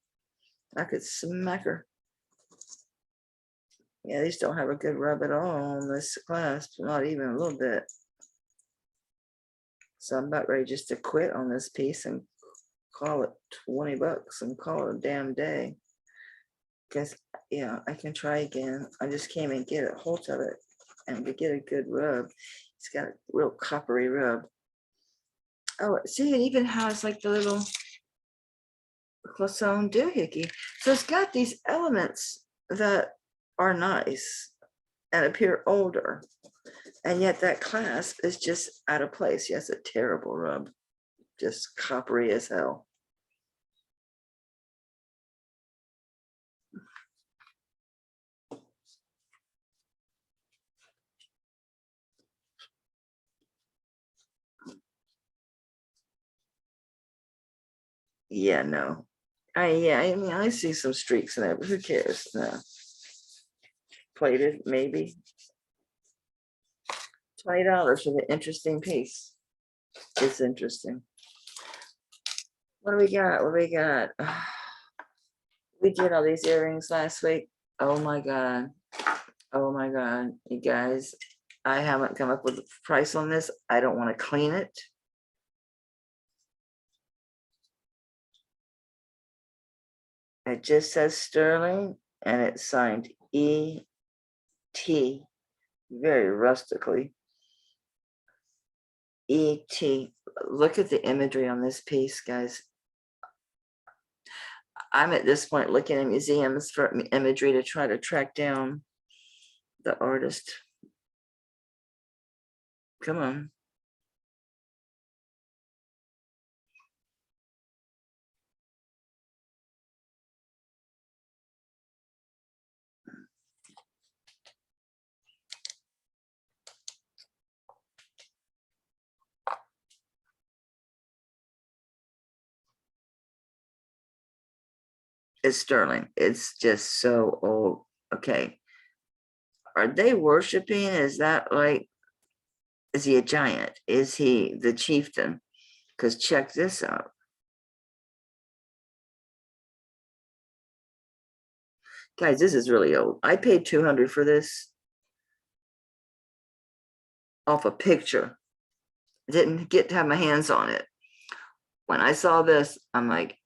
I could smack her. Yeah, these don't have a good rub at all on this clasp, not even a little bit. So I'm about ready just to quit on this piece and call it 20 bucks and call it a damn day. Because, yeah, I can try again. I just can't even get a hold of it and to get a good rub. It's got a real coppery rub. Oh, see, it even has like the little Classon doohickey. So it's got these elements that are nice and appear older. And yet that clasp is just out of place. Yes, a terrible rub. Just coppery as hell. Yeah, no. I mean, I see some streaks in there, but who cares? No. Plated, maybe. $20 for the interesting piece. It's interesting. What do we got? What do we got? We did all these earrings last week. Oh my God. Oh my God. You guys, I haven't come up with a price on this. I don't want to clean it. It just says sterling and it's signed E.T. very rustically. E.T. Look at the imagery on this piece, guys. I'm at this point looking at museums for imagery to try to track down the artist. Come on. It's sterling. It's just so old. Okay. Are they worshiping? Is that like, is he a giant? Is he the chieftain? Because check this out. Guys, this is really old. I paid $200 for this off a picture. Didn't get to have my hands on it. When I saw this, I'm like,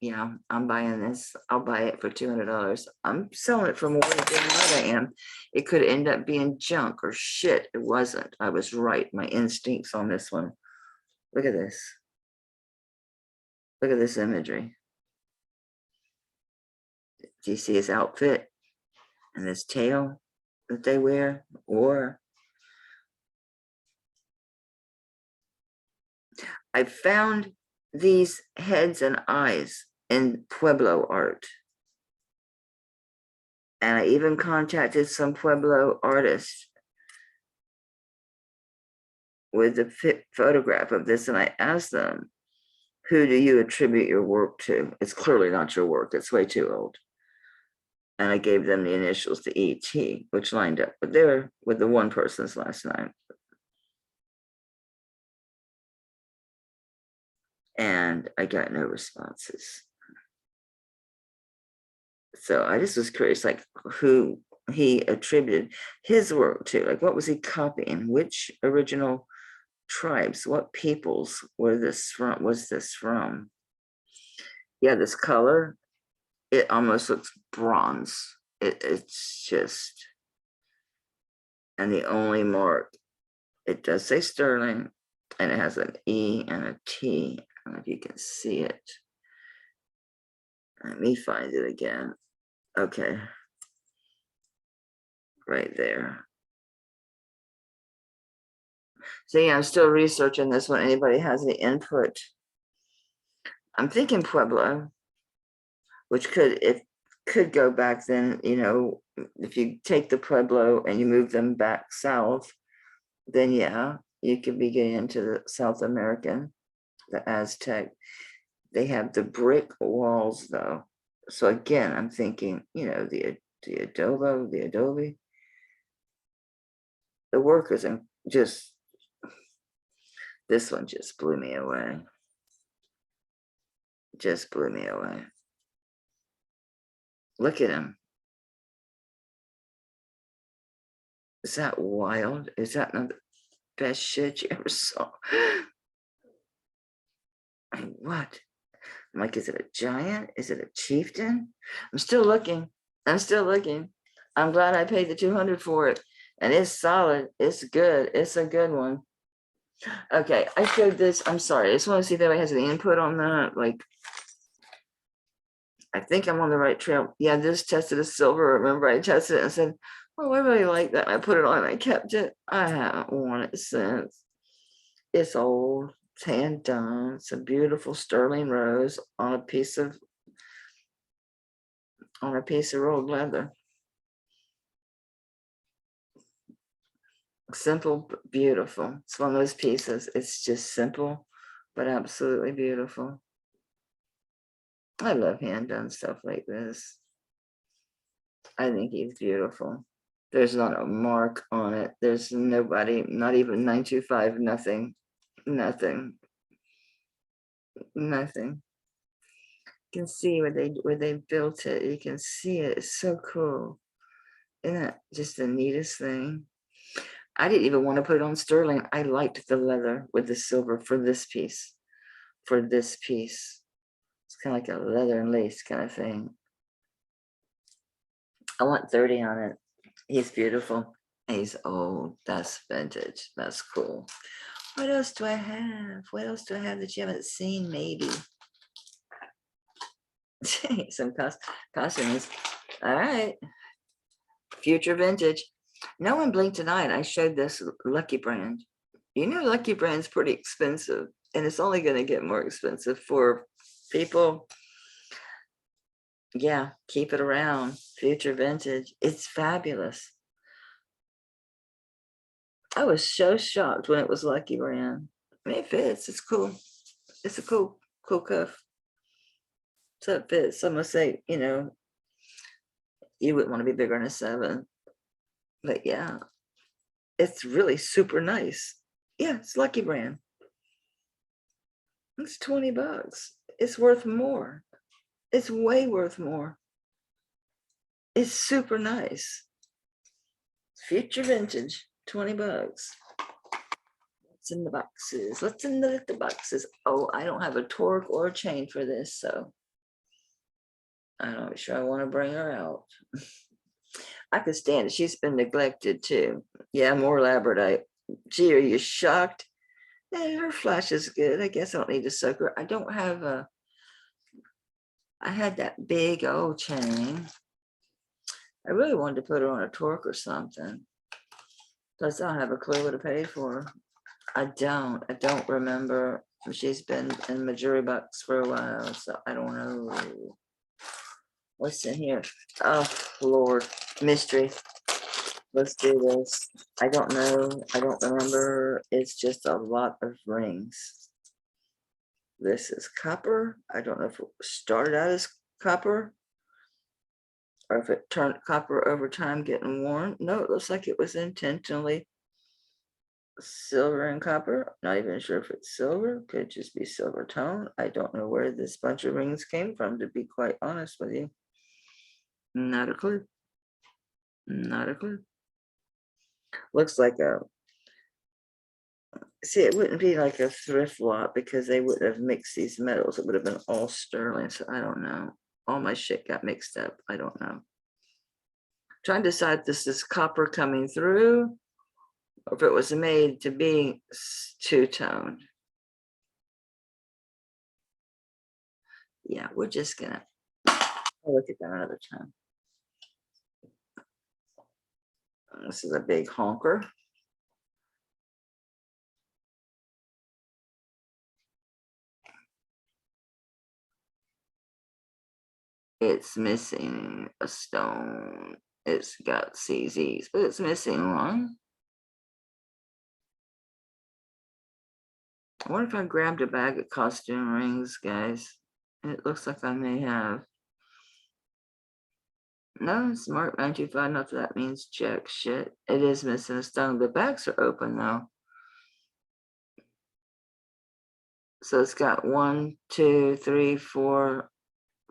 yeah, I'm buying this. I'll buy it for $200. I'm selling it for more than what I am. It could end up being junk or shit. It wasn't. I was right. My instincts on this one. Look at this. Look at this imagery. Do you see his outfit and his tail that they wear? Or I found these heads and eyes in Pueblo art. And I even contacted some Pueblo artists with a photograph of this, and I asked them, who do you attribute your work to? It's clearly not your work. It's way too old. And I gave them the initials to ET, which lined up with the one person's last name. And I got no responses. So I just was curious, like who he attributed his work to, like what was he copying? Which original tribes, what peoples was this from? Yeah, this color, it almost looks bronze. It's just, and the only mark, it does say sterling, and it has an E and a T. I don't know if you can see it. Let me find it again. Okay. Right there. So yeah, I'm still researching this one. Anybody has any input? I'm thinking Pueblo, which could go back then, you know, if you take the Pueblo and you move them back south, then yeah, you could be getting into the South American, the Aztec. They have the brick walls though. So again, I'm thinking, you know, the adobe, The work isn't just, this one just blew me away. Just blew me away. Look at him. Is that wild? Is that not the best shit you ever saw? What? I'm like, is it a giant? Is it a chieftain? I'm still looking. I'm still looking. I'm glad I paid the 200 for it. And it's solid. It's good. It's a good one. Okay, I showed this. I'm sorry. I just want to see if anybody has any input on that. Like, I think I'm on the right trail. Yeah, this tested a silver. Remember, I tested it and said, oh, I really like that. I put it on and I kept it. I haven't worn it since. It's old. It's hand done. It's a beautiful sterling rose on a piece of rolled leather. Simple, but beautiful. It's one of those pieces. It's just simple, but absolutely beautiful. I love hand done stuff like this. I think he's beautiful. There's not a mark on it. There's nobody, not even 925, nothing, nothing, nothing. You can see where they built it. You can see it. It's so cool. Isn't that just the neatest thing? I didn't even want to put it on sterling. I liked the leather with the silver for this piece. For this piece. It's kind of like a leather and lace kind of thing. I want 30 on it. He's beautiful. He's old. That's vintage. That's cool. What else do I have? What else do I have that you haven't seen? Maybe. Some costumes. All right. Future vintage. No one blinked tonight. I showed this Lucky Brand. You know, Lucky Brand's pretty expensive, and it's only going to get more expensive for people. Yeah, keep it around. Future vintage. It's fabulous. I was so shocked when it was Lucky Brand. I mean, it fits. It's cool. It's a cool cuff. So it fits. Some would say, you know, you wouldn't want to be bigger than a 7. But yeah, it's really super nice. Yeah, it's Lucky Brand. It's 20 bucks. It's worth more. It's way worth more. It's super nice. Future vintage, 20 bucks. What's in the boxes? What's in the boxes? Oh, I don't have a torque or a chain for this, so I'm not sure I want to bring her out. I could stand it. She's been neglected too. Yeah, more labradorite. Gee, are you shocked? Yeah, her flash is good. I guess I don't need to soak her. I don't have a, I had that big old chain. I really wanted to put her on a torque or something. Plus, I don't have a clue what to pay for her. I don't remember. She's been in my jewelry box for a while, so I don't know. What's in here? Oh, Lord. Mystery. Let's do this. I don't know. I don't remember. It's just a lot of rings. This is copper. I don't know if it started out as copper or if it turned copper over time getting worn. No, it looks like it was intentionally silver and copper. Not even sure if it's silver. Could just be silver tone. I don't know where this bunch of rings came from, to be quite honest with you. Not a clue. Not a clue. Looks like a, see, it wouldn't be like a thrift lot because they wouldn't have mixed these metals. It would have been all sterling. So I don't know. All my shit got mixed up. I don't know. Trying to decide if this is copper coming through or if it was made to be two-toned. Yeah, we're just gonna look at that another time. This is a big honker. It's missing a stone. It's got CZs, but it's missing one. I wonder if I grabbed a bag of costume rings, guys. It looks like I may have. No, smart 925, not that means jack shit. It is missing a stone. The backs are open though. So it's got 1, 2, 3, 4,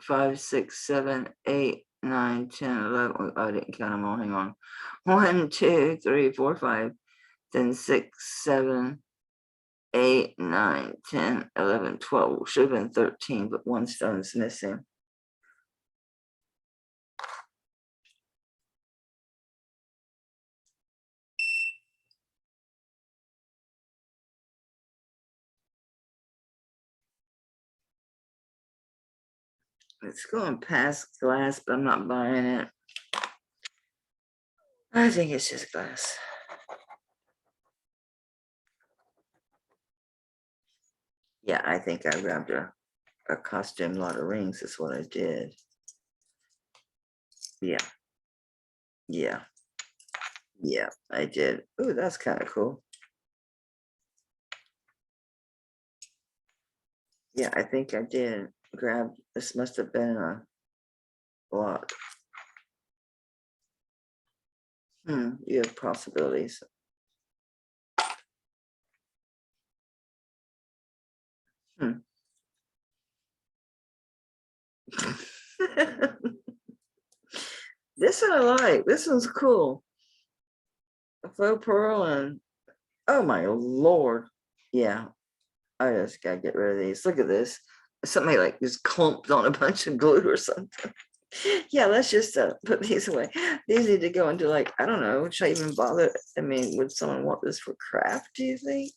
5, 6, 7, 8, 9, 10, 11. Oh, I didn't count them all. Hang on. 1, 2, 3, 4, 5, then 6, 7, 8, 9, 10, 11, 12. Should have been 13, but one stone's missing. It's going past glass, but I'm not buying it. I think it's just glass. Yeah, I think I grabbed a costume lot of rings. Is what I did. Yeah. Yeah. Yeah, I did. Ooh, that's kind of cool. Yeah, I think I did grab, this must have been a lot. You have possibilities. This one I like. This one's cool. A faux pearl and oh my lord. Yeah, I just gotta get rid of these. Look at this. Something like just clumped on a bunch of glue or something. Yeah, let's just put these away. These need to go into like, I don't know, should I even bother? I mean, would someone want this for craft, do you think?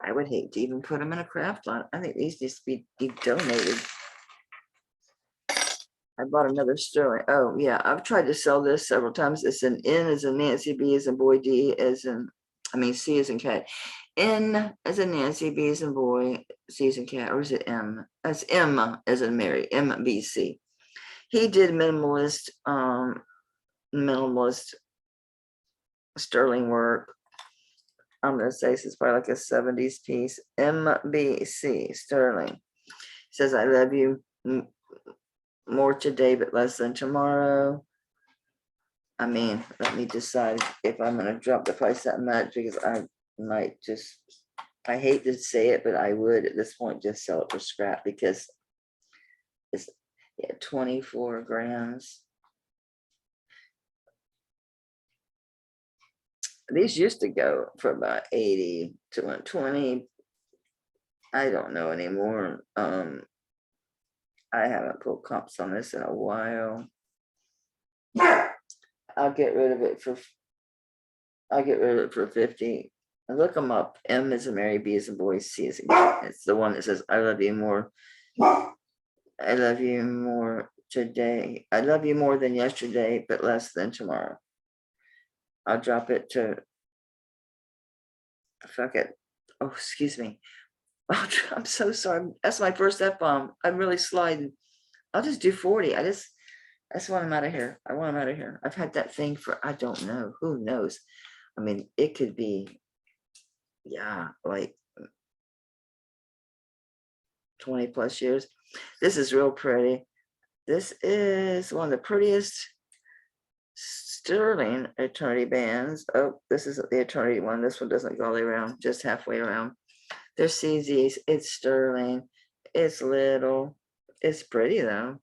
I would hate to even put them in a craft lot. I think these need to be donated. I bought another sterling. Oh yeah, I've tried to sell this several times. It's an N as in Nancy, B as in boy, D as in, I mean, C as in cat. N as in Nancy, B as in boy, C as in cat, or is it M? That's M as in Mary, MBC. He did minimalist sterling work. I'm gonna say this is probably like a 70s piece. MBC sterling. Says I love you more today but less than tomorrow. I mean, let me decide if I'm gonna drop the price that much, because I might just, I hate to say it, but I would at this point just sell it for scrap, because it's 24 grams. These used to go for about 80 to 120. I don't know anymore. I haven't pulled comps on this in a while. I'll get rid of it for 50. And look them up. M is a Mary, B is a boy, C is a boy. It's the one that says I love you more. I love you more today. I love you more than yesterday, but less than tomorrow. I'll drop it to, fuck it. Oh, excuse me. I'm so sorry. That's my first F-bomb. I'm really sliding. I'll just do 40. I just want him out of here. I want him out of here. I've had that thing for, I don't know, who knows? I mean, it could be, yeah, like 20 plus years. This is real pretty. This is one of the prettiest sterling eternity bands. Oh, this is the eternity one. This one doesn't go all the way around, just halfway around. They're CZs. It's sterling. It's little. It's pretty though.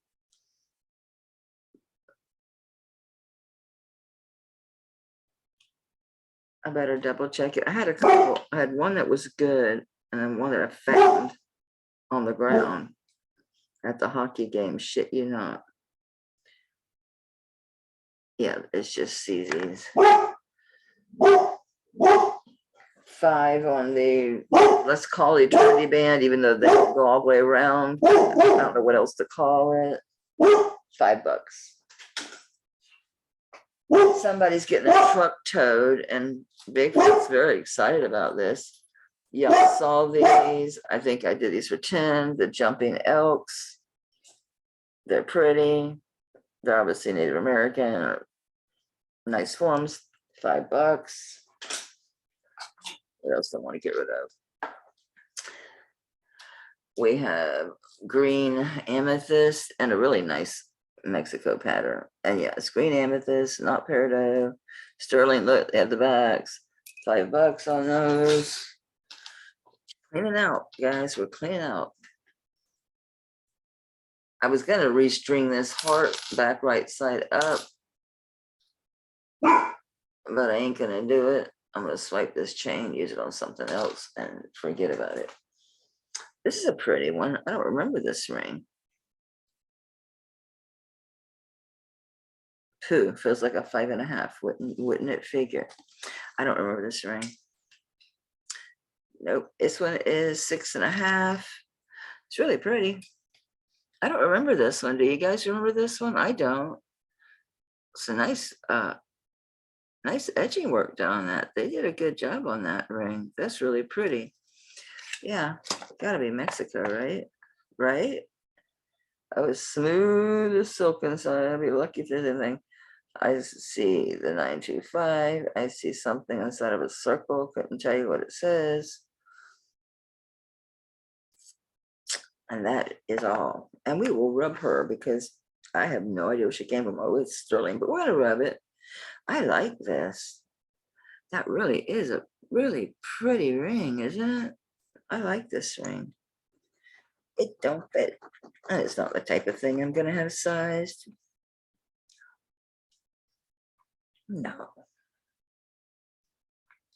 I better double check it. I had a couple. I had one that was good, and then one that I found on the ground at the hockey game. Shit, you not. Yeah, it's just CZs. 5 on the, let's call it eternity band, even though they don't go all the way around. I don't know what else to call it. $5. Somebody's getting a truck towed, and Bigfoot's very excited about this. Y'all saw these. I think I did these for 10. The jumping elks. They're pretty. They're obviously Native American or nice forms. $5. What else do I want to get rid of? We have green amethyst and a really nice Mexico pattern. And yeah, it's green amethyst, not peridot. Sterling, look, they have the backs. $5 on those. Cleaning out, guys, we're cleaning out. I was gonna restring this heart back right side up, but I ain't gonna do it. I'm gonna swipe this chain, use it on something else, and forget about it. This is a pretty one. I don't remember this ring. Pooh, feels like a 5.5. Wouldn't it figure? I don't remember this ring. Nope, this one is 6.5. It's really pretty. I don't remember this one. Do you guys remember this one? I don't. It's a nice, nice edging work done on that. They did a good job on that ring. That's really pretty. Yeah, gotta be Mexico, right? Right? I was smooth as silk inside. I'd be lucky if there's anything. I see the 925. I see something inside of a circle. Couldn't tell you what it says. And that is all. And we will rub her because I have no idea where she came from. Oh, it's sterling, but we're gonna rub it. I like this. That really is a really pretty ring, isn't it? I like this ring. It don't fit. And it's not the type of thing I'm gonna have sized. No.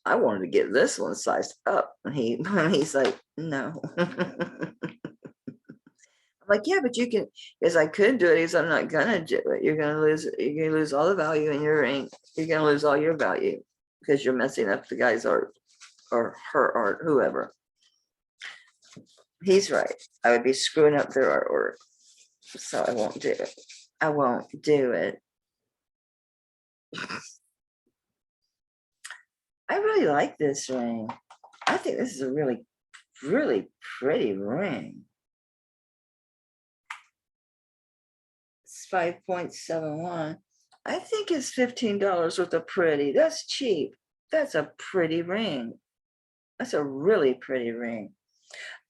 I wanted to get this one sized up. And he's like, no. I'm like, yeah, but you can, because I could do it. He's, I'm not gonna do it. You're gonna lose all the value in your ring. You're gonna lose all your value because you're messing up the guy's art or her art, whoever. He's right. I would be screwing up their artwork. So I won't do it. I won't do it. I really like this ring. I think this is a really, really pretty ring. It's 5.71. I think it's $15 worth of pretty. That's cheap. That's a pretty ring. That's a really pretty ring.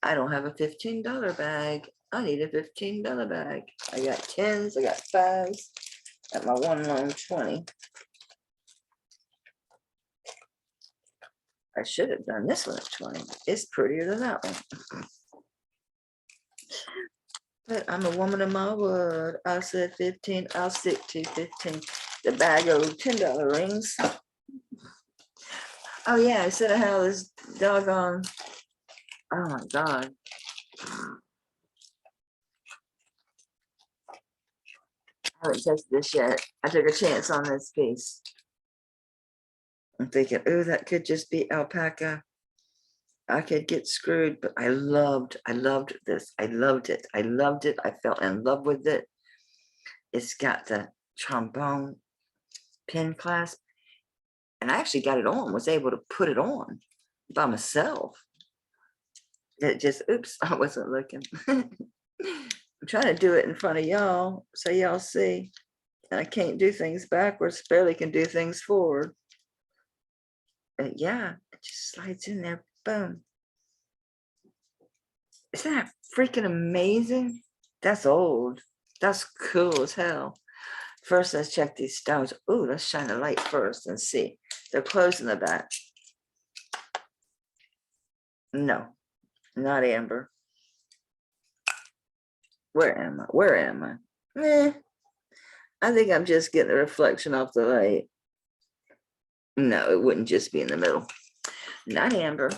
I don't have a $15 bag. I need a $15 bag. I got 10s, I got 5s, at my one lone 20. I should have done this one at 20. It's prettier than that one. But I'm a woman of my word. I said 15, I'll stick to 15. The bag of $10 rings. Oh yeah, I said I had all this doggone, oh my God. I haven't tested this yet. I took a chance on this piece. I'm thinking, oh, that could just be alpaca. I could get screwed, but I loved this. I loved it. I loved it. I fell in love with it. It's got the trombone pin clasp. And I actually got it on, was able to put it on by myself. It just, oops, I wasn't looking. I'm trying to do it in front of y'all so y'all see. And I can't do things backwards, barely can do things forward. But yeah, it just slides in there, boom. Isn't that freaking amazing? That's old. That's cool as hell. First, let's check these stones. Ooh, let's shine a light first and see. They're closed in the back. No, not amber. Where am I? Where am I? I think I'm just getting the reflection off the light. No, it wouldn't just be in the middle. Not amber.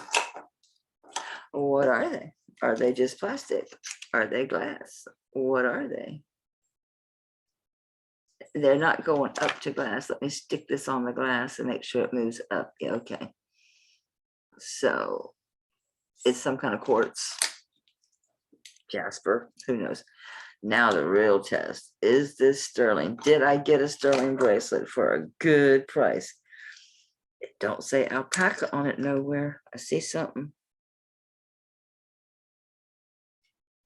What are they? Are they just plastic? Are they glass? What are they? They're not going up to glass. Let me stick this on the glass and make sure it moves up. Yeah, okay. So it's some kind of quartz. Jasper, who knows? Now the real test. Is this sterling? Did I get a sterling bracelet for a good price? It don't say alpaca on it nowhere. I see something.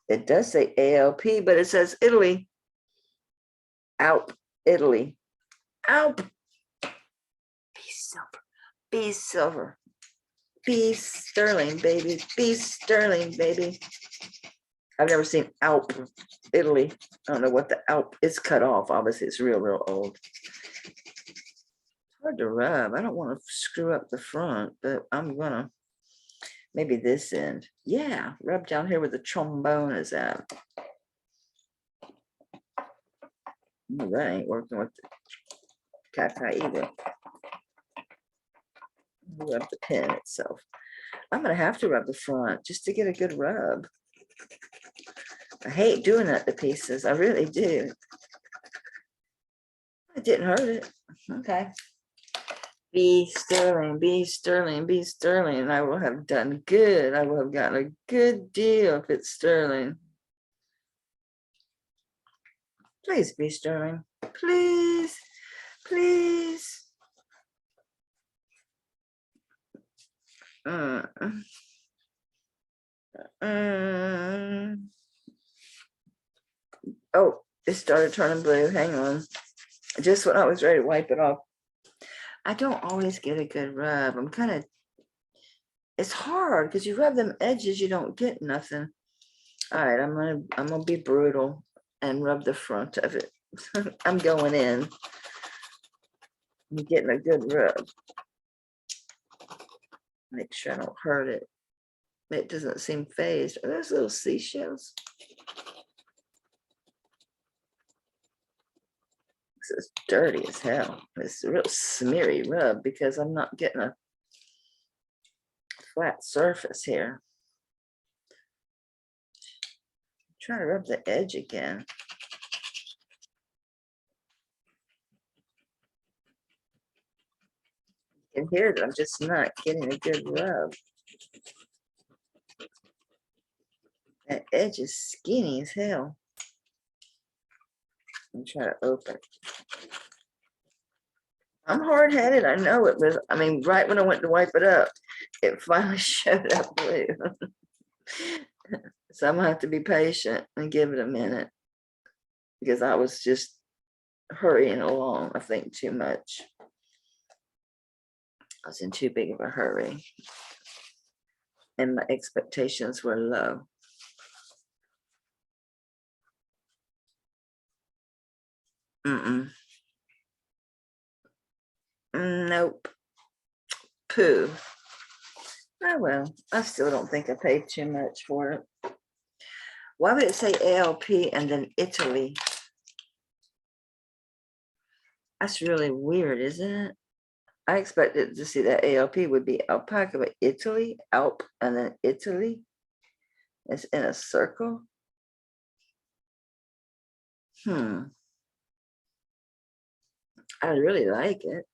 It does say ALP, but it says Italy. Alp, Italy. Alp. Be silver. Be silver. Be sterling, baby. Be sterling, baby. I've never seen Alp, Italy. I don't know what the Alp is cut off. Obviously, it's real old. Hard to rub. I don't want to screw up the front, but I'm gonna. Maybe this end. Yeah, rub down here where the trombone is at. Oh, that ain't working with the cacti either. Rub the pin itself. I'm gonna have to rub the front just to get a good rub. I hate doing that to pieces. I really do. It didn't hurt it. Okay. Be sterling, be sterling, be sterling. And I will have done good. I will have gotten a good deal if it's sterling. Please be sterling. Please, please. Oh, it started turning blue. Hang on. Just when I was ready to wipe it off. I don't always get a good rub. I'm kind of, it's hard because you rub them edges, you don't get nothing. All right, I'm gonna be brutal and rub the front of it. I'm going in. I'm getting a good rub. Make sure I don't hurt it. It doesn't seem phased. Are those little seashells? This is dirty as hell. It's a real smeary rub because I'm not getting a flat surface here. Try to rub the edge again. You can hear that I'm just not getting a good rub. That edge is skinny as hell. I'm trying to open. I'm hard-headed, I know it, but I mean, right when I went to wipe it up, it finally showed up blue. So I'm gonna have to be patient and give it a minute because I was just hurrying along, I think, too much. I was in too big of a hurry and my expectations were low. Nope. Pooh. Oh well, I still don't think I paid too much for it. Why would it say ALP and then Italy? That's really weird, isn't it? I expected to see that ALP would be alpaca, but Italy, Alp, and then Italy. It's in a circle. I really like it.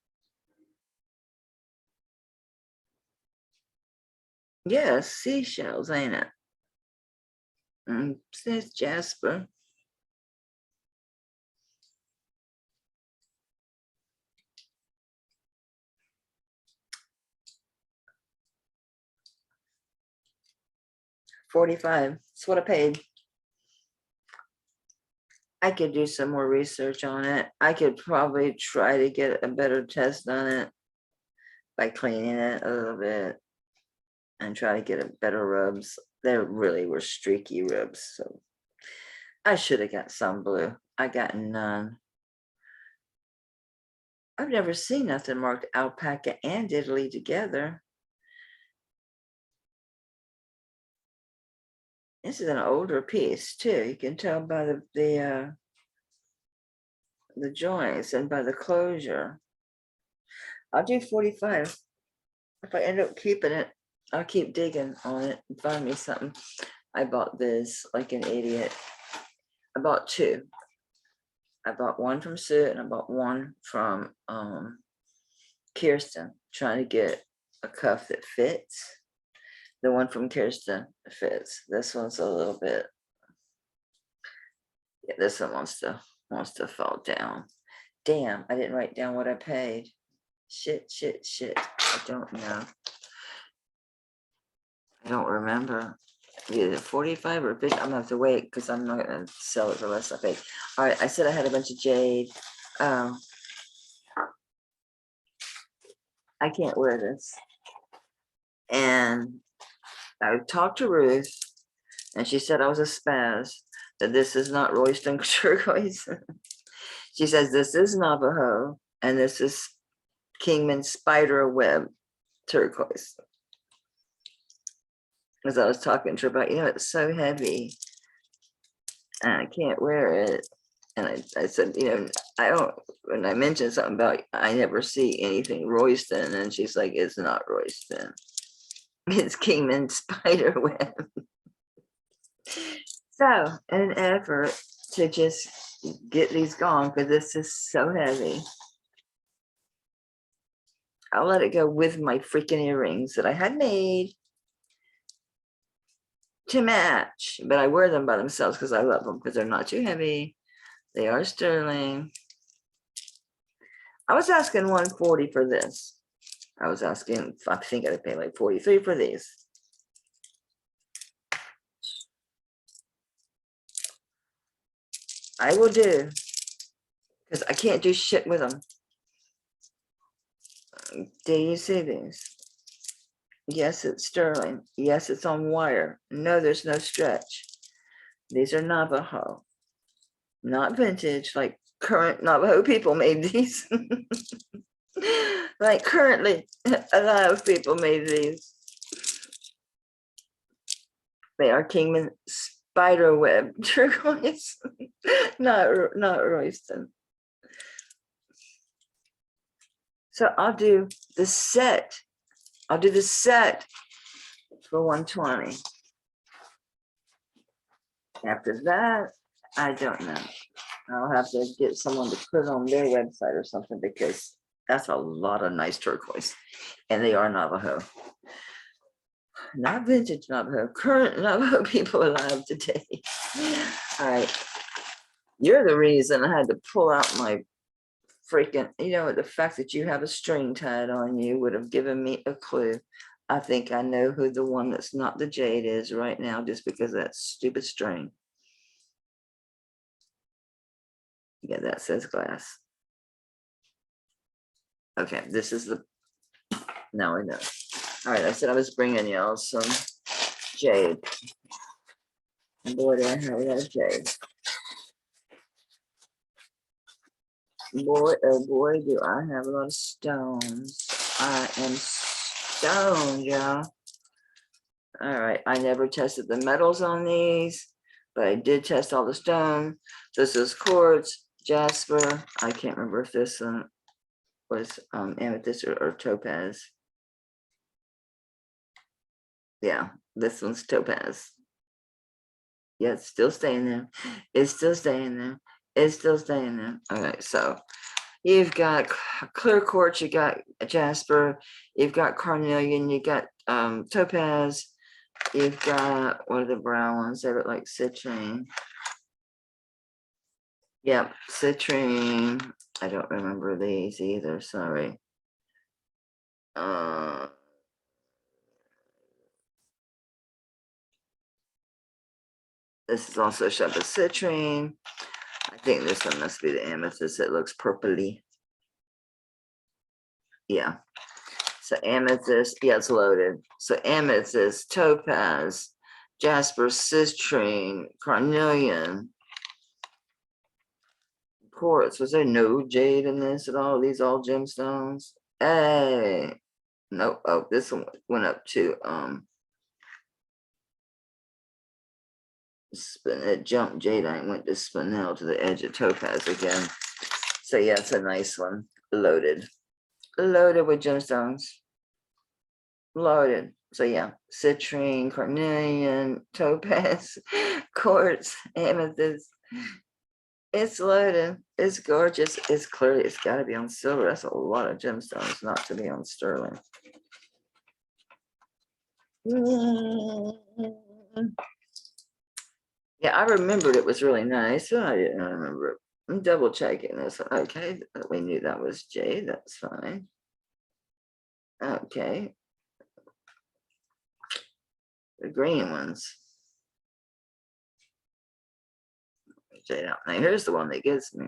Yeah, seashells, ain't it? Says Jasper. $45. That's what I paid. I could do some more research on it. I could probably try to get a better test on it by cleaning it a little bit and try to get a better rubs. There really were streaky rubs, so I should have got some blue. I got none. I've never seen nothing marked alpaca and Italy together. This is an older piece too. You can tell by the joints and by the closure. I'll do 45. If I end up keeping it, I'll keep digging on it and find me something. I bought this like an idiot. I bought two. I bought one from Sue and I bought one from Kirsten, trying to get a cuff that fits. The one from Kirsten fits. This one's a little bit, yeah, this one wants to fall down. Damn, I didn't write down what I paid. Shit. I don't know. I don't remember. Either 45 or 50. I'm gonna have to wait because I'm not gonna sell it for less I paid. All right, I said I had a bunch of Jade. I can't wear this. And I talked to Ruth And she said I was a spaz, that this is not Royston turquoise. She says this is Navajo, and this is Kingman spider web turquoise. As I was talking to her about, it's so heavy, and I can't wear it. And I said, I don't, when I mentioned something about, I never see anything Royston, and she's like, it's not Royston. It's Kingman spider web. So, in an effort to just get these gone, because this is so heavy, I'll let it go with my freaking earrings that I had made to match, but I wear them by themselves because I love them, because they're not too heavy. They are sterling. I was asking 140 for this. I was asking, I think I'd pay like 43 for these. I will do, because I can't do shit with them. Do you see these? Yes, it's sterling. Yes, it's on wire. No, there's no stretch. These are Navajo, not vintage, like current Navajo people made these. Like currently alive people made these. They are Kingman spiderweb turquoise, not Royston. So I'll do the set. I'll do the set for 120. After that, I don't know. I'll have to get someone to put it on their website or something, because that's a lot of nice turquoise, and they are Navajo. Not vintage Navajo, current Navajo people alive today. All right. You're the reason I had to pull out my freaking, the fact that you have a string tied on you would have given me a clue. I think I know who the one that's not the Jade is right now, just because of that stupid string. Yeah, that says glass. Okay, this is the, now I know. All right, I said I was bringing y'all some Jade. And boy, do I have a lot of Jade. Boy, oh boy, do I have a lot of stones. I am stoned, y'all. All right, I never tested the metals on these, but I did test all the stone. This is quartz, jasper. I can't remember if this was amethyst or topaz. Yeah, this one's topaz. Yeah, it's still staying there. It's still staying there. It's still staying there. Okay, so you've got clear quartz, you got jasper, you've got carnelian, you got topaz, you've got, what are the brown ones? They look like citrine. Yep, citrine. I don't remember these either, sorry. This is also shot with citrine. I think this one must be the amethyst. It looks purpley. Yeah. So amethyst, yeah, it's loaded. So amethyst, topaz, jasper, citrine, carnelian, quartz. Was there no jade in this at all? These all gemstones? Hey. Nope. Oh, this one went up to it jumped jadeite, went to spinel to the edge of topaz again. So yeah, it's a nice one. Loaded with gemstones. Loaded. So yeah, citrine, carnelian, topaz, quartz, amethyst. It's loaded. It's gorgeous. It's clearly, it's got to be on silver. That's a lot of gemstones not to be on sterling. Yeah, I remembered it was really nice. I didn't remember it. I'm double checking this. Okay, we knew that was Jade. That's fine. Okay. The green ones. Jade out. Now here's the one that gets me.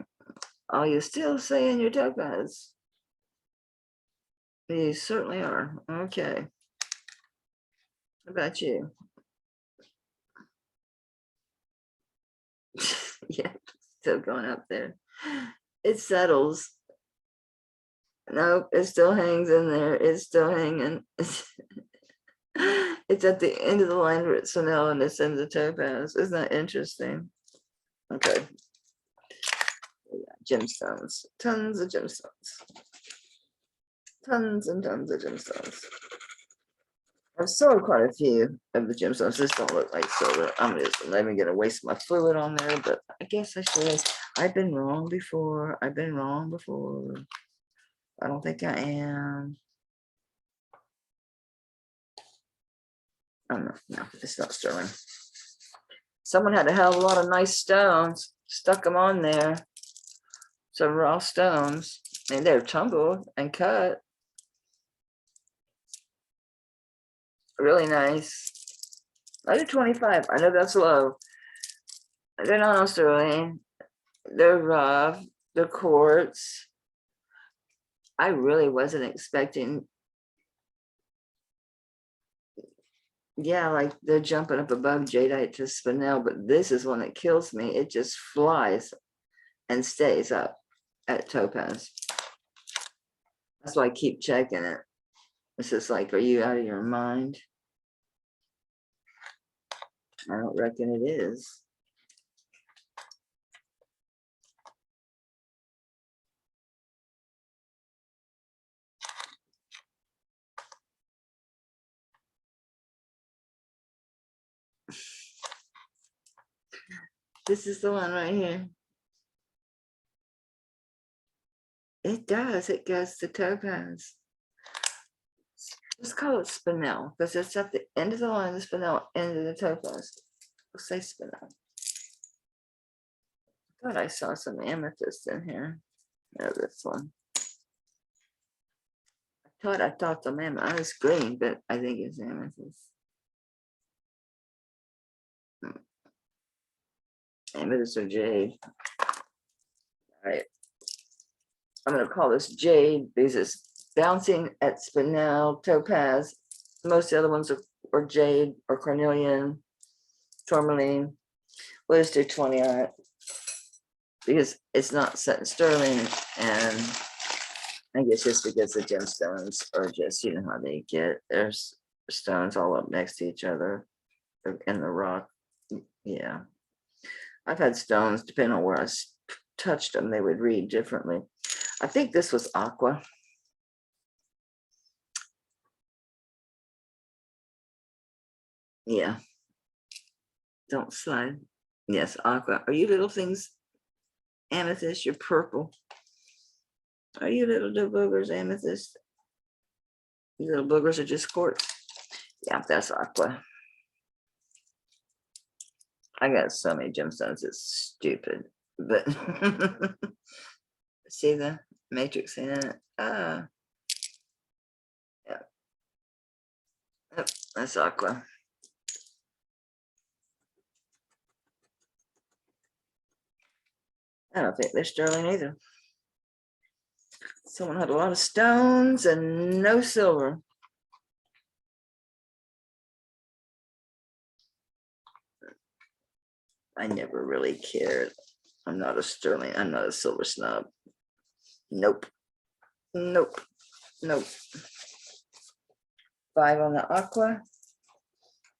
Oh, you're still saying your topaz? You certainly are. Okay. How about you? Yeah, still going up there. It settles. Nope, it still hangs in there. It's still hanging. It's at the end of the line where it's Chanel and it's in the topaz. Isn't that interesting? Okay. Gemstones. Tons of gemstones. Tons and tons of gemstones. I've sold quite a few of the gemstones. This don't look like silver. I'm just not even gonna waste my fluid on there, but I guess I should. I've been wrong before. I've been wrong before. I don't think I am. Oh no, no, it's not sterling. Someone had a hell of a lot of nice stones, stuck them on there. Some raw stones, and they're tumbled and cut. Really nice. Under 25. I know that's low. They're not sterling. They're rough. They're quartz. I really wasn't expecting. Yeah, like they're jumping up above jadeite to spinel, but this is one that kills me. It just flies and stays up at topaz. That's why I keep checking it. It's just like, are you out of your mind? I don't reckon it is. This is the one right here. It does. It goes to topaz. Let's call it spinel because it's at the end of the line, the spinel, end of the topaz. We'll say spinel. I thought I saw some amethyst in here. No, this one. I thought the amethyst. It's green, but I think it's amethyst. Amethyst or jade. All right. I'm going to call this jade because it's bouncing at spinel, topaz. Most of the other ones are jade or cornelian, tourmaline. We'll just do 20 on it because it's not set in sterling, and I guess just because the gemstones are just, you know how they get. There's stones all up next to each other in the rock. Yeah. I've had stones, depending on where I touched them, they would read differently. I think this was aqua. Yeah. Don't slide. Yes, aqua. Are you little things amethyst? You're purple. Are you little boogers amethyst? These little boogers are just quartz. Yeah, that's aqua. I got so many gemstones, it's stupid. But see the matrix in it? Yeah. Yep, that's aqua. I don't think they're sterling either. Someone had a lot of stones and no silver. I never really cared. I'm not a sterling. I'm not a silver snob. Nope. Nope. Nope. 5 on the aqua.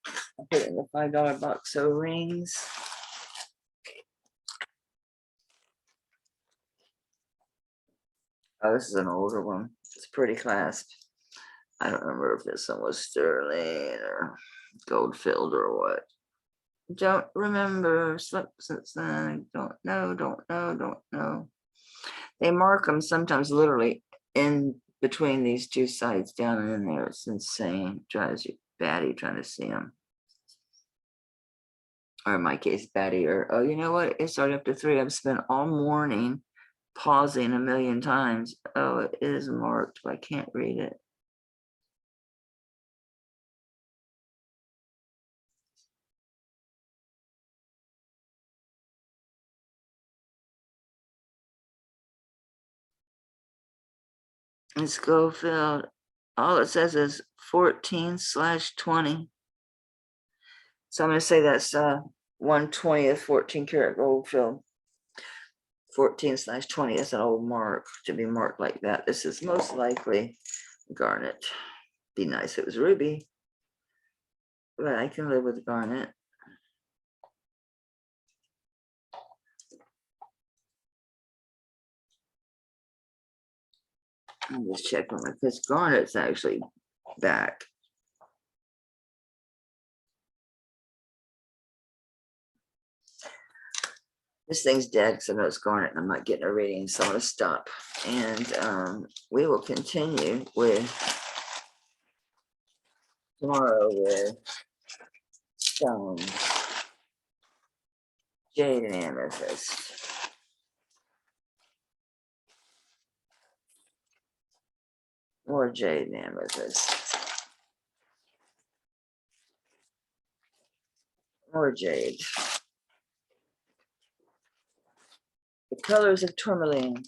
I put it in the $5 box. So rings. Oh, this is an older one. It's pretty clasped. I don't remember if this one was sterling or gold filled or what. Don't remember. Slept since then. Don't know. They mark them sometimes literally in between these two sides down and in there. It's insane. Drives you batty trying to see them. Or in my case, batty. Or, oh, you know what? It's already up to 3. I've spent all morning pausing a million times. Oh, it is marked, but I can't read it. It's Schofield. All it says is 14/20. So I'm going to say that's 1/20th 14 karat gold fill. 14/20 is an old mark to be marked like that. This is most likely garnet. Be nice if it was ruby, but I can live with garnet. I'll just check on it because garnet's actually back. This thing's dead because I know it's garnet and I'm not getting a reading, so I'm going to stop. And we will continue with tomorrow with stones, jade and amethyst. More jade and amethyst. More jade. The colors of tourmaline.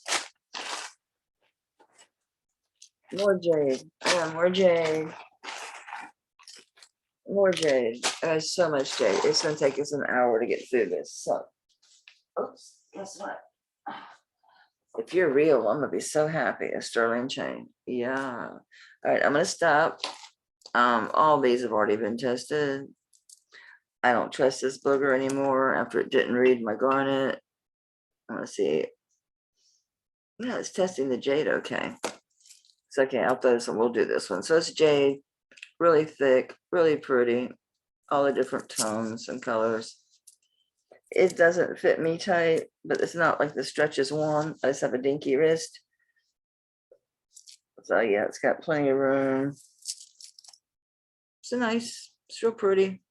More jade. More jade. More jade. There's so much jade. It's going to take us an hour to get through this. So, oops, guess what? If you're real, I'm going to be so happy. A sterling chain. Yeah. All right, I'm going to stop. All these have already been tested. I don't trust this booger anymore after it didn't read my garnet. I want to see. Yeah, it's testing the jade okay. It's okay, I'll throw this one. We'll do this one. So it's jade, really thick, really pretty, all the different tones and colors. It doesn't fit me tight, but it's not like the stretches one. I just have a dinky wrist. So yeah, it's got plenty of room. It's it's real pretty.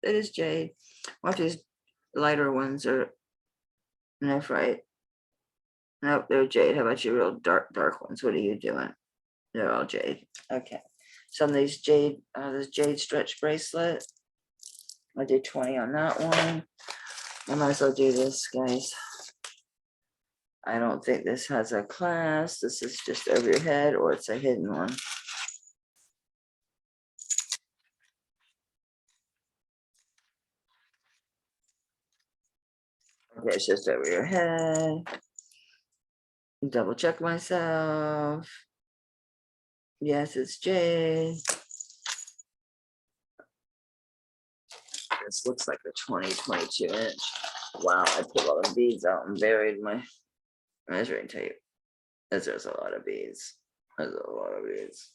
It is jade. One of these lighter ones are nephrite. Nope, they're jade. How about your real dark ones? What are you doing? They're all jade. Okay. Some of these jade, this jade stretch bracelet. I did 20 on that one. I might as well do this, guys. I don't think this has a class. This is just over your head, or it's a hidden one. Okay, it's just over your head. Double check myself. Yes, it's jade. This looks like a 22 inch. Wow, I put all the beads out and buried my measuring tape. There's a lot of beads. There's a lot of beads.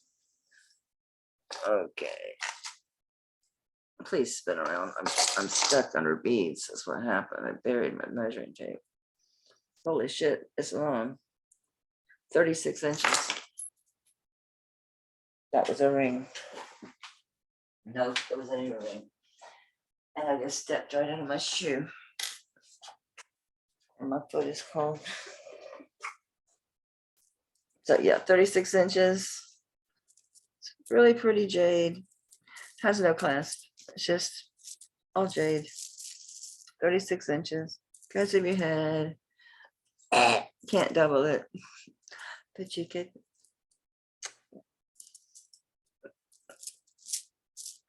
Okay. Please spin around. I'm stuck under beads. That's what happened. I buried my measuring tape. Holy shit, it's long. 36 inches. That was a ring. No, it was an earring. And I just stepped right into my shoe. And my foot is cold. So yeah, 36 inches. It's really pretty jade. Has no clasp. It's just all jade. 36 inches. Goes over your head. Can't double it. But you could.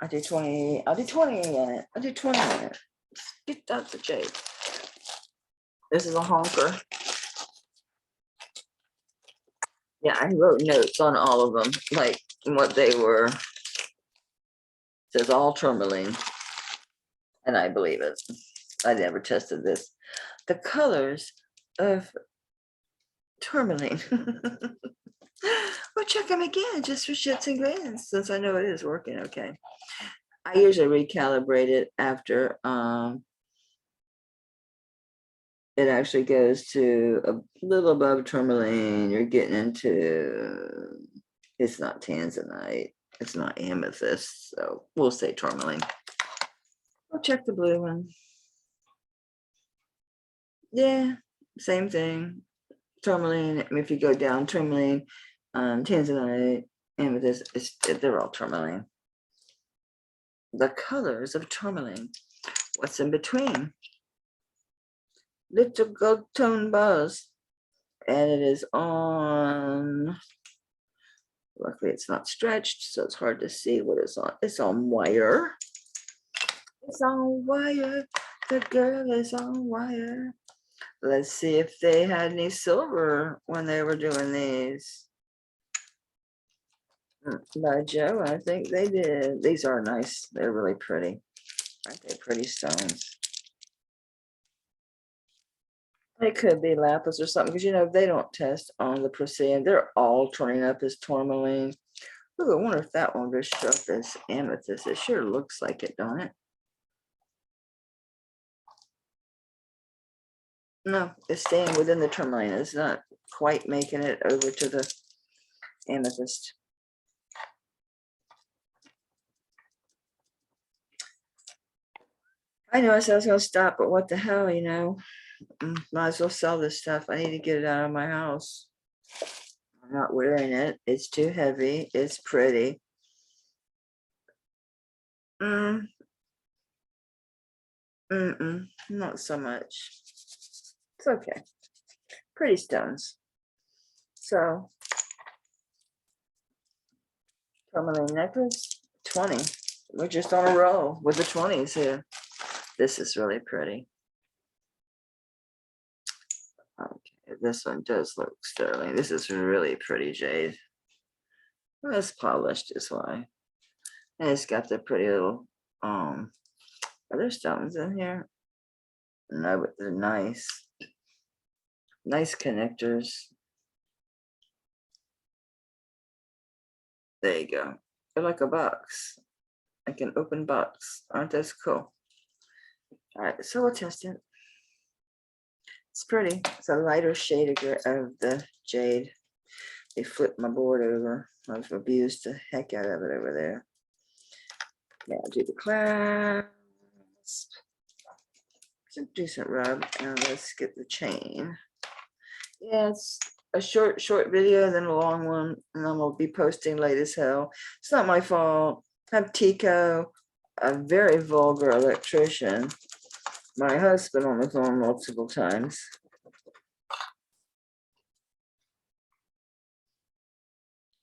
I do 20. I'll do 20 in it. I'll do 20 in it. Get that the jade. This is a honker. Yeah, I wrote notes on all of them, like what they were. It says all tourmaline. And I believe it. I never tested this. The colors of tourmaline. We'll check them again just for shits and grins, since I know it is working okay. I usually recalibrate it after it actually goes to a little above tourmaline. You're getting into, it's not tanzanite, it's not amethyst, so we'll say tourmaline. We'll check the blue one. Yeah, same thing. Tourmaline, if you go down, tourmaline, tanzanite, amethyst, they're all tourmaline. The colors of tourmaline. What's in between? Little gold tone buzz. And it is on, luckily it's not stretched, so it's hard to see what it's on. It's on wire. It's on wire. The girl is on wire. Let's see if they had any silver when they were doing these. By Joe, I think they did. These are nice. They're really pretty. Aren't they pretty stones? It could be lapis or something, because you know they don't test on the Procyon. They're all turning up as tourmaline. Ooh, I wonder if that one goes sharp as amethyst. It sure looks like it, don't it? No, it's staying within the tourmaline. It's not quite making it over to the amethyst. I know I said I was going to stop, but what the hell, you know? Might as well sell this stuff. I need to get it out of my house. I'm not wearing it. It's too heavy. It's pretty. Not so much. It's okay. Pretty stones. So, tourmaline necklace, 20. We're just on a roll with the 20s here. This is really pretty. Okay, this one does look sterling. This is really pretty jade. Well, it's polished is why. And it's got the pretty little are there stones in here? No, but they're nice. Nice connectors. There you go. They're like a box. Like an open box. Aren't those cool? All right, so we'll test it. It's pretty. It's a lighter shade of the jade. They flipped my board over. I've abused the heck out of it over there. Now do the clasp. It's a decent rub. Now let's get the chain. Yeah, it's a short video, then a long one, and I'm gonna be posting late as hell. It's not my fault. I have Tico, a very vulgar electrician. My husband on the phone multiple times.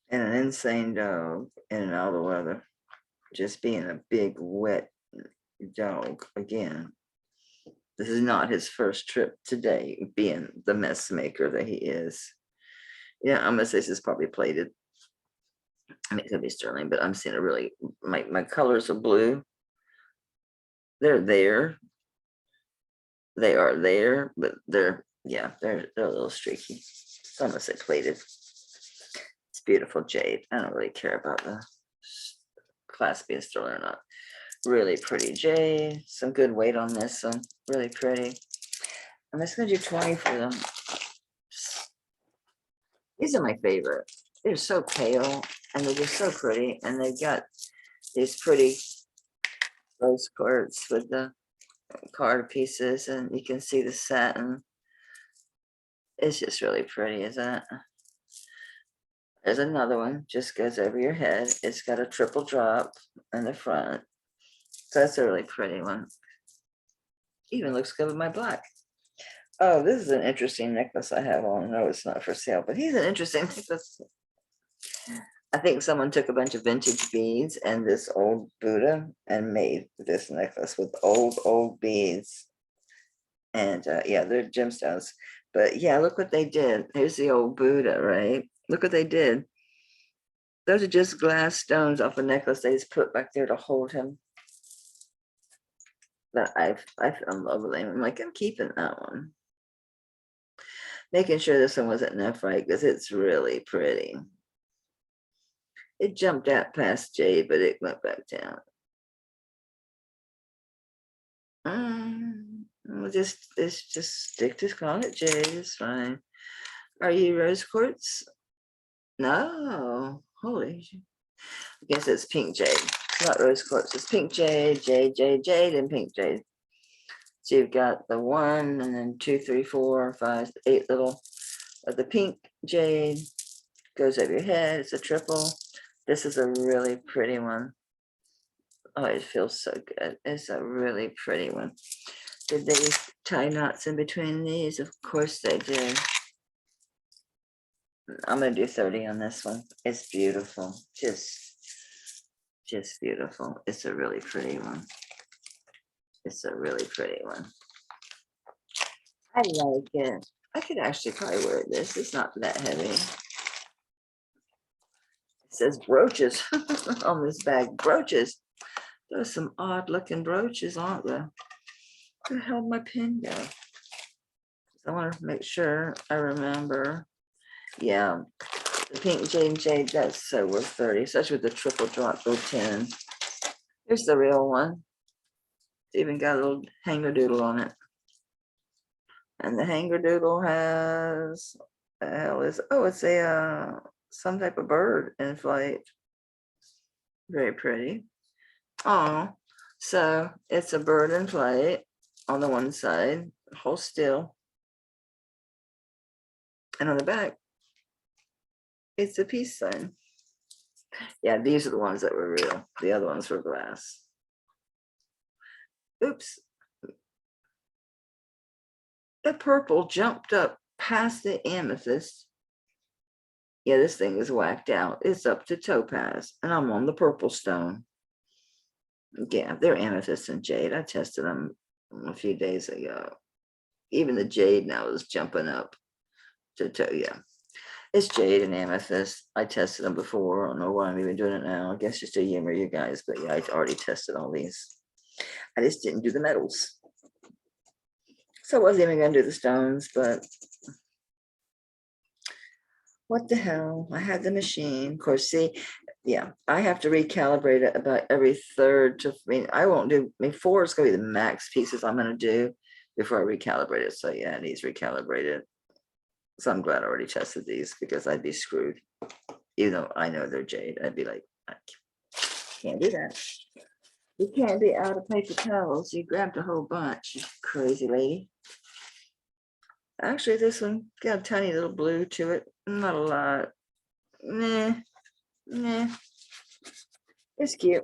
And an insane dog in and out of the weather. Just being a big wet dog again. This is not his first trip today, being the mess maker that he is. Yeah, I'm gonna say this is probably plated. I mean, it could be sterling, but I'm seeing a really, my colors are blue. They're there. They are there, but they're, yeah, they're a little streaky. So I'm gonna say plated. It's beautiful jade. I don't really care about the class being sterling or not. Really pretty jade. Some good weight on this one. Really pretty. I'm just gonna do 20 for them. These are my favorite. They're so pale and they're just so pretty. And they've got these pretty rose quartz with the card pieces, and you can see the satin. It's just really pretty, isn't it? There's another one, just goes over your head. It's got a triple drop in the front. So that's a really pretty one. Even looks good with my black. Oh, this is an interesting necklace I have on. No, it's not for sale, but he's an interesting necklace. I think someone took a bunch of vintage beads and this old Buddha and made this necklace with old beads. And yeah, they're gemstones. But yeah, look what they did. Here's the old Buddha, right? Look what they did. Those are just glass stones off a necklace they just put back there to hold him. But I fell in love with him. I'm like, I'm keeping that one. Making sure this one wasn't nephrite because it's really pretty. It jumped out past Jade, but it went back down. We'll just stick to Scarlet Jade. It's fine. Are you rose quartz? No. Holy. I guess it's pink jade. It's not rose quartz. It's pink jade, jade, and pink jade. So you've got the 1 and then 2, 3, 4, 5, 8 little of the pink jade. Goes over your head. It's a triple. This is a really pretty one. Oh, it feels so good. It's a really pretty one. Did they tie knots in between these? Of course they did. I'm gonna do 30 on this one. It's beautiful. Just beautiful. It's a really pretty one. It's a really pretty one. I like it. I could actually probably wear this. It's not that heavy. It says brooches on this bag. Brooches. There's some odd looking brooches, aren't there? Where the hell did my pen go? I want to make sure I remember. Yeah, the pink Jade, that's so worth 30, such with the triple drop for 10. Here's the real one. It's even got a little hanger doodle on it. And the hanger doodle has, the hell is, oh, it's a some type of bird in flight. Very pretty. Oh, so it's a bird in flight on the one side, hold still. And on the back, it's a peace sign. Yeah, these are the ones that were real. The other ones were glass. Oops. The purple jumped up past the amethyst. Yeah, this thing is whacked out. It's up to topaz, and I'm on the purple stone. Yeah, they're amethyst and jade. I tested them a few days ago. Even the jade now is jumping up to yeah. It's jade and amethyst. I tested them before. I don't know why I'm even doing it now. I guess just to humor you guys, but yeah, I already tested all these. I just didn't do the metals. So I wasn't even gonna do the stones, but what the hell? I had the machine. Of course, see, yeah, I have to recalibrate it about every third to, I mean, I won't do, I mean, 4 is gonna be the max pieces I'm gonna do before I recalibrate it. So yeah, it needs recalibrated. So I'm glad I already tested these because I'd be screwed. Even though I know they're jade, I'd be like, I can't do that. You can't be out of paper towels. You grabbed a whole bunch, you crazy lady. Actually, this one got a tiny little blue to it. Not a lot. Nah. It's cute.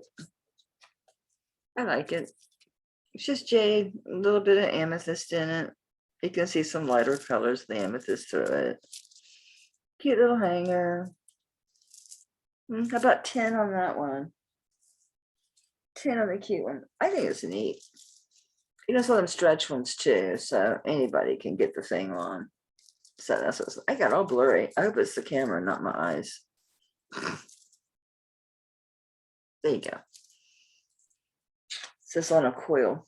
I like it. It's just jade, a little bit of amethyst in it. You can see some lighter colors of the amethyst through it. Cute little hanger. How about 10 on that one? 10 on the cute one. I think it's neat. You know, some of them stretch ones too, so anybody can get the thing on. So that's what I got all blurry. I hope it's the camera, not my eyes. There you go. It's just on a coil.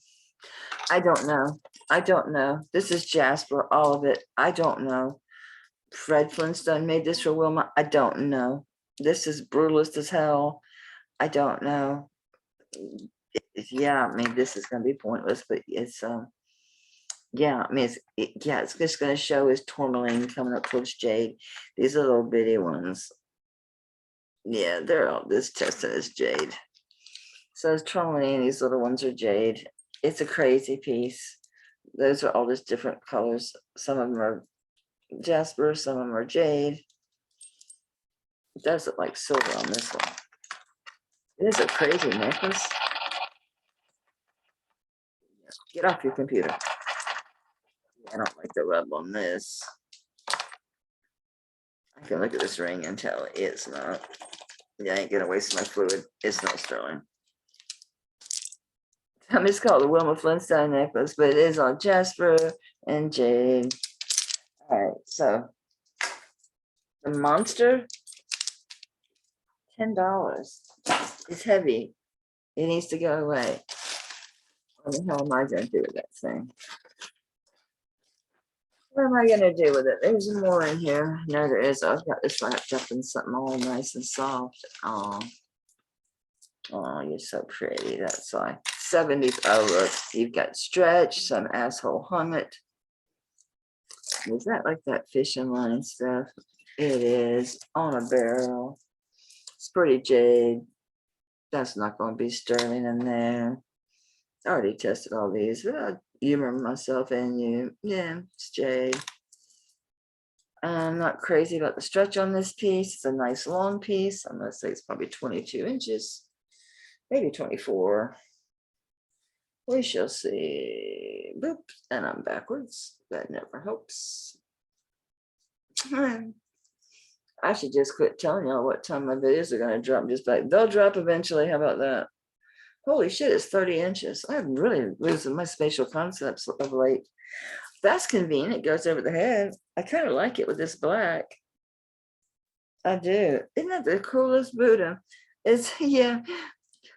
I don't know. I don't know. This is Jasper, all of it. I don't know. Fred Flintstone made this for Wilma. I don't know. This is brutalist as hell. I don't know. Yeah, I mean, this is going to be pointless, but it's yeah, I mean, it's just going to show his tourmaline coming up towards jade. These are little bitty ones. Yeah, they're all this tested as jade. So it's tourmaline, these little ones are jade. It's a crazy piece. Those are all just different colors. Some of them are jasper, some of them are jade. It does look like silver on this one. It is a crazy necklace. Get off your computer. I don't like the rub on this. I can look at this ring and tell it's not. Yeah, I ain't gonna waste my fluid. It's not sterling. It's called the Wilma Flintstone necklace, but it is on jasper and jade. All right, so the monster, $10. It's heavy. It needs to go away. What the hell am I going to do with that thing? What am I going to do with it? There's more in here. No, there is. I've got this wrapped up in something all nice and soft. Oh, you're so pretty. That's why. 70. Oh, look, you've got stretch. Some asshole hung it. Is that like that fishing line stuff? It is on a barrel. It's pretty jade. That's not going to be sterling in there. I already tested all these. You remember myself and you. Yeah, it's jade. I'm not crazy about the stretch on this piece. It's a nice long piece. I'm going to say it's probably 22 inches, maybe 24. We shall see. Boop. And I'm backwards. That never helps. I should just quit telling y'all what time my videos are going to drop. Just like they'll drop eventually. How about that? Holy shit, it's 30 inches. I'm really losing my spatial concepts of late. That's convenient. It goes over the head. I kind of like it with this black. I do. Isn't that the coolest Buddha? It's yeah,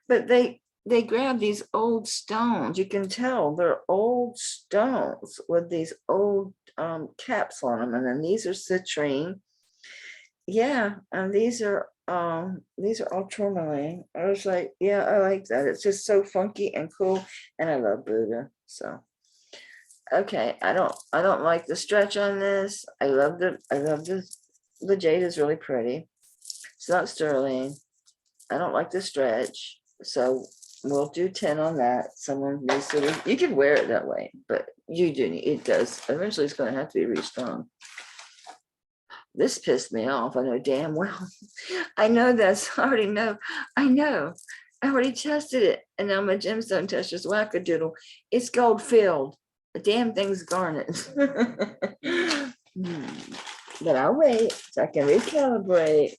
but they grab these old stones. You can tell they're old stones with these old caps on them, and then these are citrine. Yeah, and these are all tourmaline. I was like, yeah, I like that. It's just so funky and cool, and I love Buddha. So okay, I don't like the stretch on this. I love the jade is really pretty. It's not sterling. I don't like the stretch, so we'll do 10 on that. Someone needs to, you can wear it that way, but you do need, it does. Eventually it's going to have to be restrung. This pissed me off. I know damn well. I know that's, I already know. I know. I already tested it. And now my gemstone tester's wackadoodle. It's gold filled. The damn thing's garnet. But I'll wait so I can recalibrate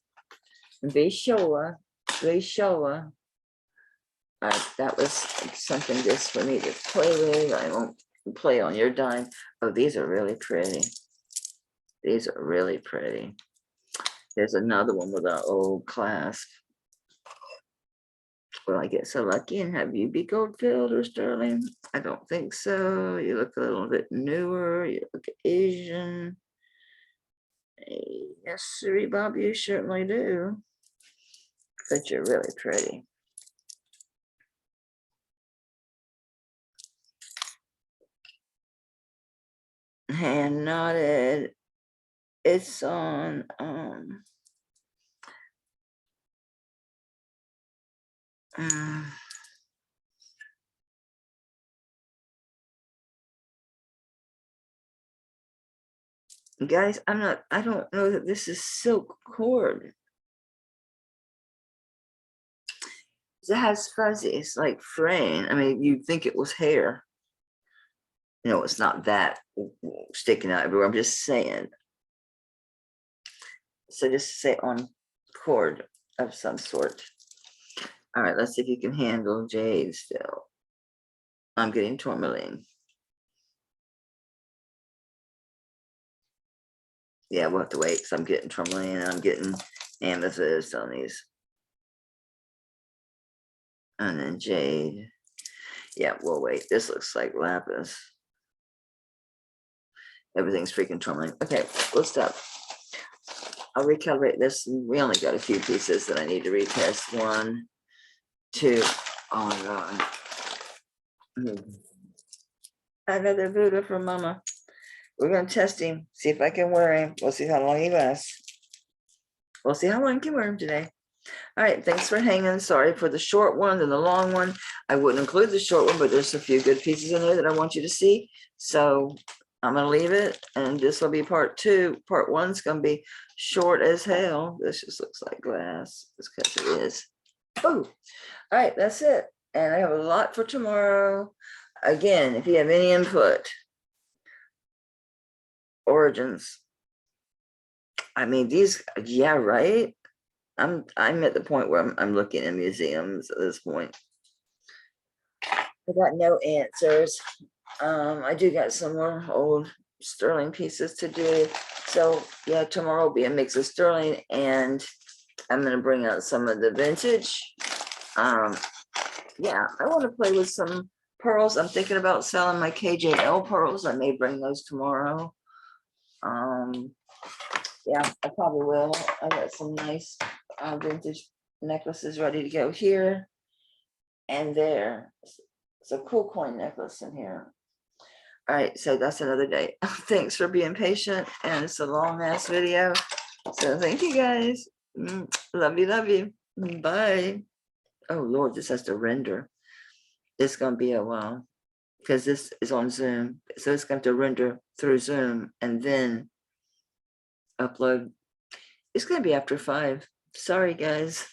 and be sure. Be sure. That was something just for me to play with. I won't play on your dime. Oh, these are really pretty. These are really pretty. There's another one with our old clasp. Will I get so lucky and have you be gold filled or sterling? I don't think so. You look a little bit newer. You look Asian. Yes, sir, Bob, you certainly do. But you're really pretty. Hand knotted. It's on guys, I don't know that this is silk cord. It has fuzzies like fraying. I mean, you'd think it was hair. You know, it's not that sticking out everywhere. I'm just saying. So just say on cord of some sort. All right, let's see if you can handle jade still. I'm getting tourmaline. Yeah, we'll have to wait because I'm getting tourmaline and I'm getting amethyst on these. And then jade. Yeah, we'll wait. This looks like lapis. Everything's freaking tourmaline. Okay, we'll stop. I'll recalibrate this. We only got a few pieces that I need to retest. 1, 2. Oh my God. Another Buddha from Mama. We're going to test him, see if I can wear him. We'll see how long he lasts. We'll see how long I can wear him today. All right, thanks for hanging. Sorry for the short one and the long one. I wouldn't include the short one, but there's a few good pieces in there that I want you to see. So I'm going to leave it, and this will be part 2. Part 1's going to be short as hell. This just looks like glass. It's because it is. Oh, all right, that's it. And I have a lot for tomorrow. Again, if you have any input, origins. I mean, these, yeah, right. I'm at the point where I'm looking in museums at this point. I got no answers. I do got some more old sterling pieces to do. So yeah, tomorrow will be a mix of sterling, and I'm gonna bring out some of the vintage. Yeah, I want to play with some pearls. I'm thinking about selling my KJL pearls. I may bring those tomorrow. Yeah, I probably will. I got some nice vintage necklaces ready to go here and there. It's a cool coin necklace in here. All right, so that's another day. Thanks for being patient, and it's a long ass video. So thank you guys. Love you, love you. Bye. Oh Lord, this has to render. It's gonna be a while because this is on Zoom, so it's going to render through Zoom and then upload. It's going to be after 5. Sorry, guys.